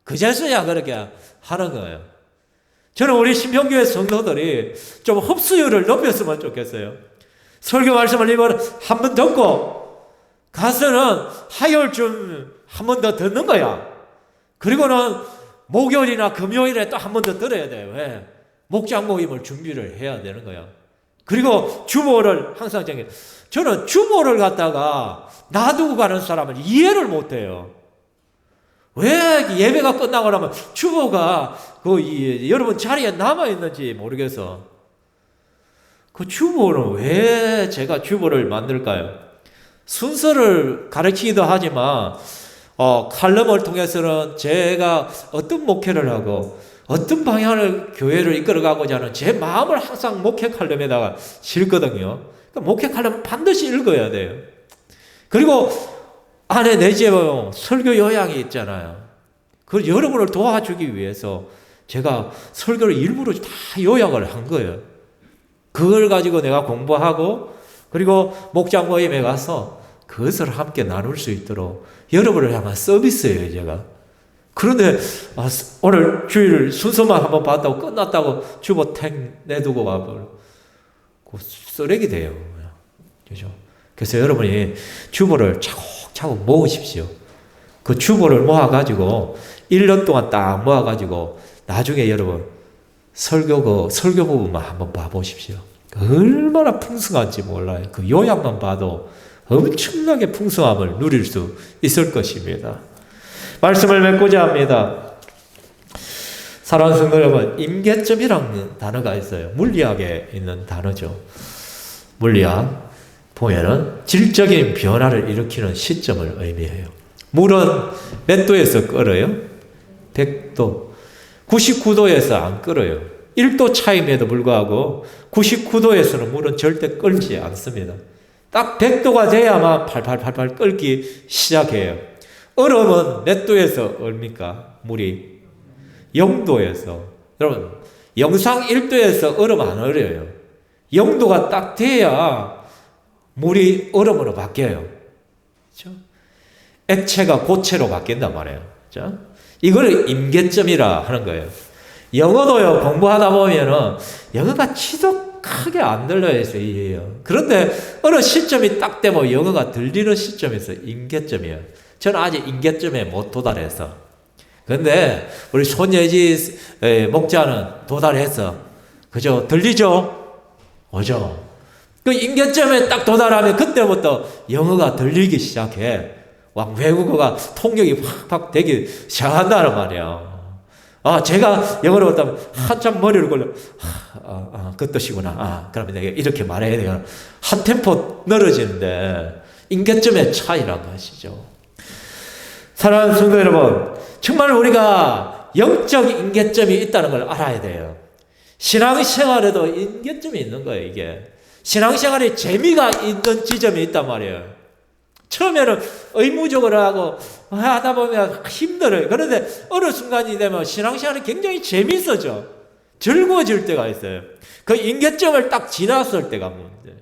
그제서야 그렇게 하는 거예요. 저는 우리 신평교회 성도들이 좀 흡수율을 높였으면 좋겠어요. 설교 말씀을 이번 한 번 듣고 가서는 화요일쯤 한 번 더 듣는 거야. 그리고는 목요일이나 금요일에 또 한 번 더 들어야 돼요. 왜? 목장 모임을 준비를 해야 되는 거야. 그리고 주보를 항상 저는 주보를 갖다가 놔두고 가는 사람을 이해를 못 해요. 왜 예배가 끝나고 나면 주보가 여러분 자리에 남아있는지 모르겠어. 그 주보는 왜 제가 주보를 만들까요? 순서를 가르치기도 하지만 칼럼을 통해서는 제가 어떤 목회를 하고 어떤 방향을 교회를 이끌어가고자 하는 제 마음을 항상 목회 칼럼에다가 실거든요. 그러니까 목회 칼럼은 반드시 읽어야 돼요. 그리고 안에 내재본 설교 요약이 있잖아요. 그걸 여러분을 도와주기 위해서 제가 설교를 일부러 다 요약을 한 거예요. 그걸 가지고 내가 공부하고 그리고 목장 모임에 가서 그것을 함께 나눌 수 있도록 여러분을 향한 서비스예요, 제가. 그런데 오늘 주일 순서만 한번 봤다고 끝났다고 주보 탱 내두고 와버리고 쓰레기 돼요. 그죠? 그래서 여러분이 주보를 차곡차곡 모으십시오. 그 주보를 모아가지고 1년 동안 딱 모아가지고 나중에 여러분 설교 부분만 한번 봐보십시오. 얼마나 풍성한지 몰라요. 그 요약만 봐도 엄청나게 풍성함을 누릴 수 있을 것입니다. 말씀을 맺고자 합니다. 사랑하는 성도 여러분, 임계점이라는 단어가 있어요. 물리학에 있는 단어죠. 물리학 보면은 질적인 변화를 일으키는 시점을 의미해요. 물은 몇 도에서 끓어요? 100도. 99도에서 안 끓어요. 1도 차임에도 불구하고 99도에서는 물은 절대 끓지 않습니다. 딱 100도가 돼야만 팔팔 끓기 시작해요. 얼음은 몇 도에서 얼니까? 물이 0도에서. 여러분, 영상 1도에서 얼음 안 얼어요. 0도가 딱 돼야 물이 얼음으로 바뀌어요. 그렇죠? 액체가 고체로 바뀐단 말이에요. 그렇죠? 이걸 임계점이라 하는 거예요. 영어도요, 공부하다 보면은 영어가 지독하게 안 들려서 이해해요. 그런데 어느 시점이 딱 되면 영어가 들리는 시점에서 임계점이에요. 저는 아직 임계점에 못 도달해서. 그런데 우리 손예지 목자는 도달해서. 그죠? 들리죠? 오죠? 그 임계점에 딱 도달하면 그때부터 영어가 들리기 시작해. 외국어가 통역이 확 되기 시작한다는 말이에요. 제가 영어로 했다면 한참 머리를 걸려. 그 뜻이구나. 그러면 내가 이렇게 말해야 돼요. 한 템포 늘어지는데 임계점의 차이라고 하시죠. 사랑하는 성도 여러분, 정말 우리가 영적 임계점이 있다는 걸 알아야 돼요. 신앙생활에도 임계점이 있는 거예요, 이게. 신앙생활에 재미가 있는 지점이 있단 말이에요. 처음에는 의무적으로 하고 하다 보면 힘들어요. 그런데 어느 순간이 되면 신앙생활이 굉장히 재밌어져. 즐거워질 때가 있어요. 그 임계점을 딱 지났을 때가 문제.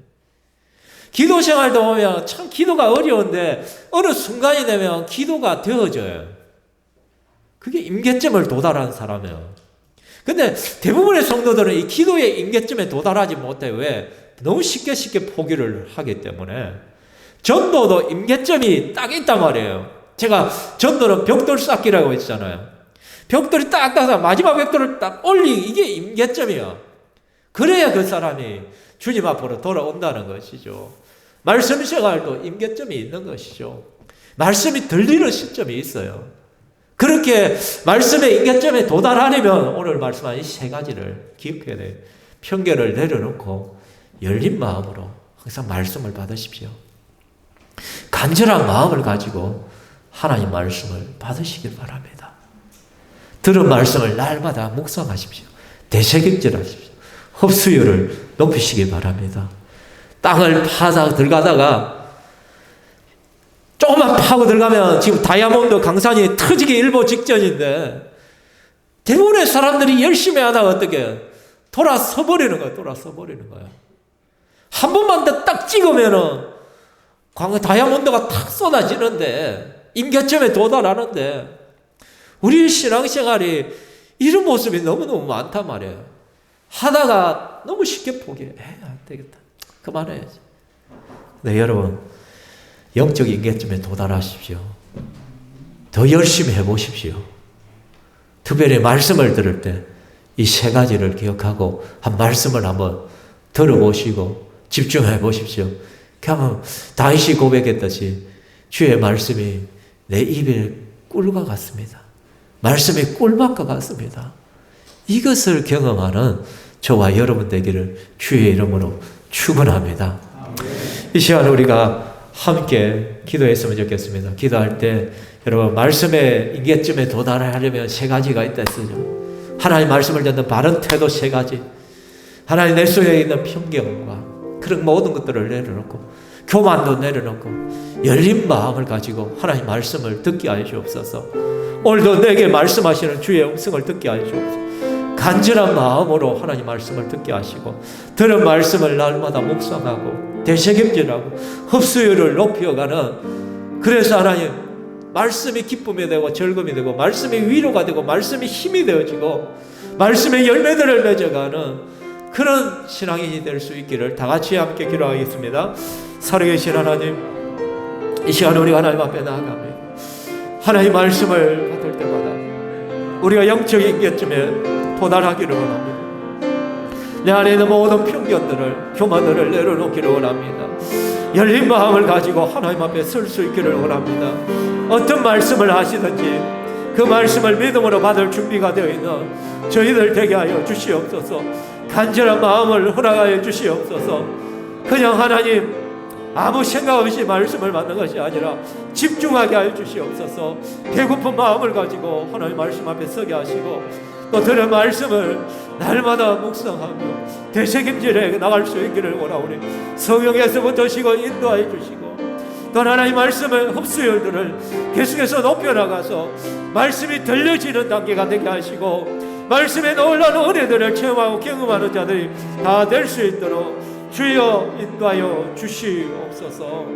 기도 생활도 보면 참 기도가 어려운데 어느 순간이 되면 기도가 되어져요. 그게 임계점을 도달한 사람이에요. 근데 대부분의 성도들은 이 기도의 임계점에 도달하지 못해요. 왜? 너무 쉽게 포기를 하기 때문에. 전도도 임계점이 딱 있단 말이에요. 제가 전도는 벽돌 쌓기라고 했잖아요. 벽돌이 딱 따서 마지막 벽돌을 딱 이게 임계점이에요. 그래야 그 사람이 주님 앞으로 돌아온다는 것이죠. 말씀 생활도 임계점이 있는 것이죠. 말씀이 들리는 시점이 있어요. 그렇게 말씀의 임계점에 도달하려면 오늘 말씀한 이 세 가지를 기억해야 돼요. 편견을 내려놓고 열린 마음으로 항상 말씀을 받으십시오. 간절한 마음을 가지고 하나님 말씀을 받으시길 바랍니다. 들은 말씀을 날마다 묵상하십시오. 되새김질하십시오. 흡수율을 높이시기 바랍니다. 땅을 들어가다가 조금만 파고 들어가면 지금 다이아몬드 강산이 터지기 일보 직전인데 대부분의 사람들이 열심히 하다가 어떻게 돌아서 버리는 거야. 한 번만 더 딱 찍으면은 다이아몬드가 탁 쏟아지는데 임계점에 도달하는데 우리 신앙생활이 이런 모습이 너무너무 많단 말이에요. 하다가 너무 쉽게 포기해. 안 되겠다. 그만해야지. 네, 여러분 영적 임계점에 도달하십시오. 더 열심히 해보십시오. 특별히 말씀을 들을 때 이 세 가지를 기억하고 한 말씀을 한번 들어보시고 집중해 보십시오. 그러면 다윗이 고백했듯이 주의 말씀이 내 입에 꿀과 같습니다. 말씀이 꿀맛과 같습니다. 이것을 경험하는 저와 여러분 되기를 주의 이름으로 축원합니다. 이 시간 우리가 함께 기도했으면 좋겠습니다. 기도할 때 여러분 말씀의 임계점에 도달하려면 세 가지가 있다 했죠. 하나님 말씀을 듣는 바른 태도 세 가지, 하나님 내 속에 있는 편견과 그런 모든 것들을 내려놓고 교만도 내려놓고 열린 마음을 가지고 하나님 말씀을 듣게 하여 주옵소서. 오늘도 내게 말씀하시는 주의 음성을 듣게 하여 주옵소서. 간절한 마음으로 하나님 말씀을 듣게 하시고 들은 말씀을 날마다 묵상하고 되새김질하고 흡수율을 높여가는, 그래서 하나님 말씀이 기쁨이 되고 즐거움이 되고 말씀이 위로가 되고 말씀이 힘이 되어지고 말씀의 열매들을 맺어가는 그런 신앙인이 될 수 있기를 다 같이 함께 기도하겠습니다. 살아계신 하나님, 이 시간 우리가 하나님 앞에 나아갑니다. 하나님 말씀을 받을 때마다 우리가 영적 임계점에 도달하기를 원합니다. 내 안에 있는 모든 편견들을, 교만들을 내려놓기를 원합니다. 열린 마음을 가지고 하나님 앞에 설 수 있기를 원합니다. 어떤 말씀을 하시든지 그 말씀을 믿음으로 받을 준비가 되어 있는 저희들 되게 하여 주시옵소서. 간절한 마음을 허락하여 주시옵소서. 그냥 하나님 아무 생각 없이 말씀을 받는 것이 아니라 집중하게 하여 주시옵소서. 배고픈 마음을 가지고 하나님 말씀 앞에 서게 하시고 또 들은 말씀을 날마다 묵상하며 되새김질해 나갈 수 있기를 원하오니 성령에서부터 시고 인도하여 주시고 또 하나님 말씀의 흡수율들을 계속해서 높여나가서 말씀이 들려지는 단계가 되게 하시고 말씀의 놀라운 은혜들을 체험하고 경험하는 자들이 다 될 수 있도록 주여 인도하여 주시옵소서.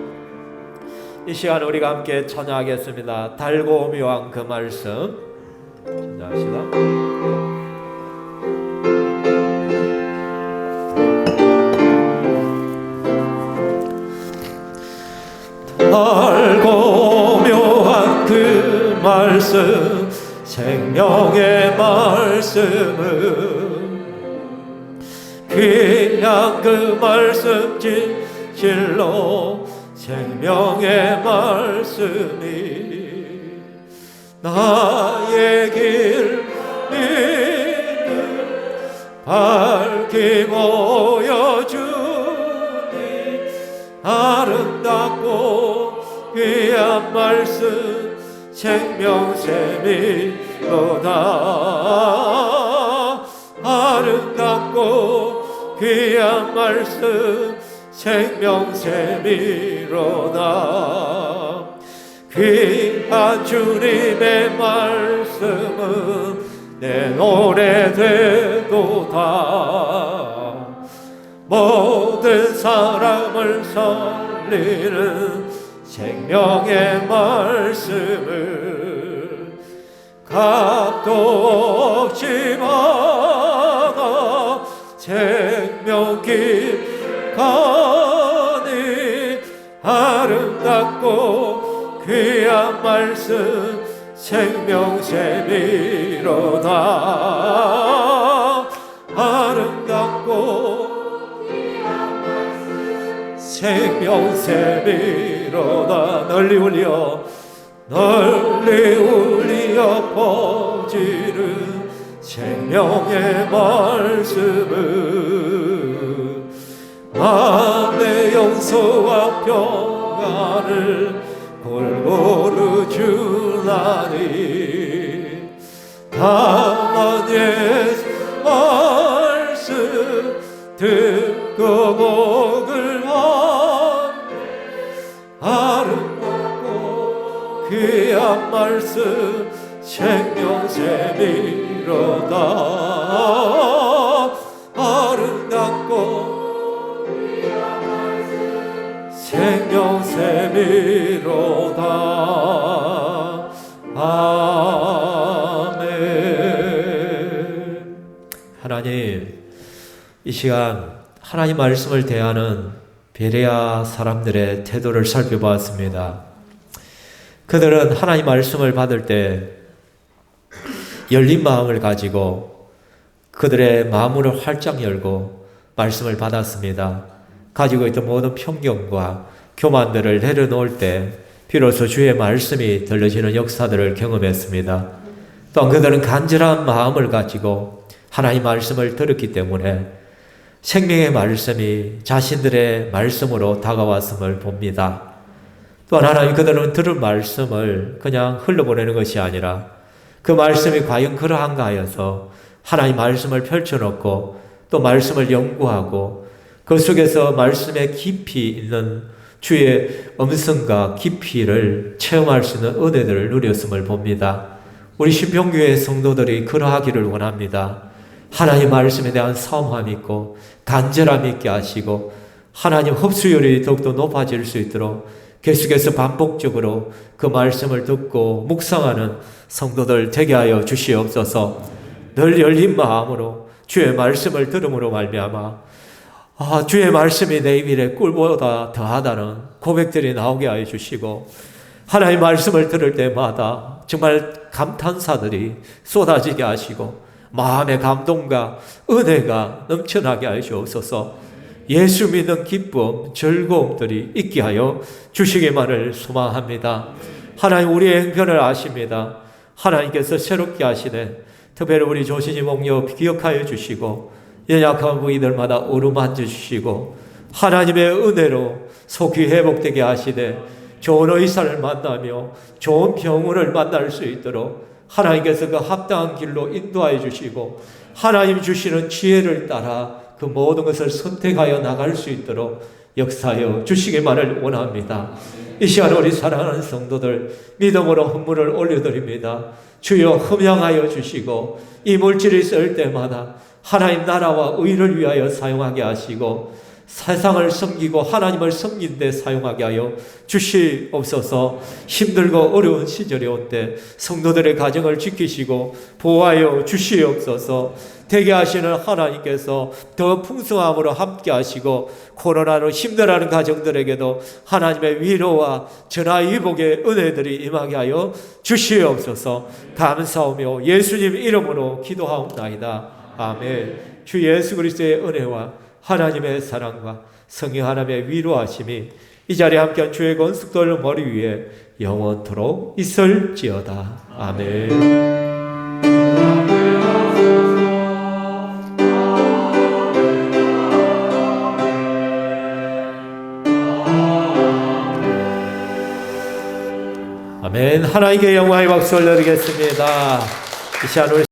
이 시간 우리가 함께 찬양하겠습니다. 달고 묘한 그 말씀 찬양합시다. 달고 묘한 그 말씀, 생명의 말씀은 귀한 그 말씀 진실로 생명의 말씀이 나의 길 믿는 밝히 보여주니 아름답고 귀한 말씀 생명샘이로다. 아름답고 귀한 말씀 생명샘이로다. 귀한 주님의 말씀은 내 노래 되도다. 모든 사람을 살리는 생명의 말씀을 값도 없이 받아 생명 길가니 아름답고 귀한 말씀 생명샘이로다. 아름답고 생명샘이로다. 널리 울려 퍼지는 생명의 말씀을 마음의 용서와 평안을 골고루 주나니 다만 예수 말씀 듣고 복을 아름답고 귀한 말씀 생명샘이로다. 아름답고 생명샘이로다. 아멘. 하나님, 이 시간 하나님 말씀을 대하는 베레아 사람들의 태도를 살펴보았습니다. 그들은 하나님 말씀을 받을 때 열린 마음을 가지고 그들의 마음을 활짝 열고 말씀을 받았습니다. 가지고 있던 모든 편견과 교만들을 내려놓을 때 비로소 주의 말씀이 들려지는 역사들을 경험했습니다. 또한 그들은 간절한 마음을 가지고 하나님 말씀을 들었기 때문에 생명의 말씀이 자신들의 말씀으로 다가왔음을 봅니다. 또한 하나님, 그들은 들은 말씀을 그냥 흘려보내는 것이 아니라 그 말씀이 과연 그러한가 하여서 하나님 말씀을 펼쳐놓고 또 말씀을 연구하고 그 속에서 말씀에 깊이 있는 주의 음성과 깊이를 체험할 수 있는 은혜들을 누렸음을 봅니다. 우리 신평교회 성도들이 그러하기를 원합니다. 하나님 말씀에 대한 사모함이 있고 간절함이 있게 하시고 하나님 흡수율이 더욱더 높아질 수 있도록 계속해서 반복적으로 그 말씀을 듣고 묵상하는 성도들 되게 하여 주시옵소서. 늘 열린 마음으로 주의 말씀을 들음으로 말미암아 주의 말씀이 내 입에 꿀보다 더하다는 고백들이 나오게 하여 주시고 하나님 말씀을 들을 때마다 정말 감탄사들이 쏟아지게 하시고 마음의 감동과 은혜가 넘쳐나게 하여 주옵소서. 예수 믿는 기쁨, 즐거움들이 있게 하여 주시기만을 소망합니다. 하나님, 우리의 행편을 아십니다. 하나님께서 새롭게 하시네. 특별히 우리 조신이 목녀 기억하여 주시고 연약한 부위들마다 어루만져 주시고 하나님의 은혜로 속히 회복되게 하시되 좋은 의사를 만나며 좋은 병원을 만날 수 있도록 하나님께서 그 합당한 길로 인도하여 주시고 하나님 주시는 지혜를 따라 그 모든 것을 선택하여 나갈 수 있도록 역사하여 주시기만을 원합니다. 이 시간 우리 사랑하는 성도들 믿음으로 헌물을 올려드립니다. 주여 흠양하여 주시고 이 물질을 쓸 때마다 하나님 나라와 의를 위하여 사용하게 하시고 세상을 섬기고 하나님을 섬긴 데 사용하게 하여 주시옵소서. 힘들고 어려운 시절이 올 때 성도들의 가정을 지키시고 보호하여 주시옵소서. 되게 하시는 하나님께서 더 풍성함으로 함께 하시고 코로나로 힘들어하는 가정들에게도 하나님의 위로와 전화위복의 은혜들이 임하게 하여 주시옵소서. 감사하며 예수님 이름으로 기도하옵나이다. 아멘. 주 예수 그리스도의 은혜와 하나님의 사랑과 성령 하나님의 위로하심이 이 자리에 함께한 주의 건축들 머리 위에 영원토록 있을지어다. 아멘. 아멘. 하나님께 영광의 박수를 드리겠습니다. 이 시간 우리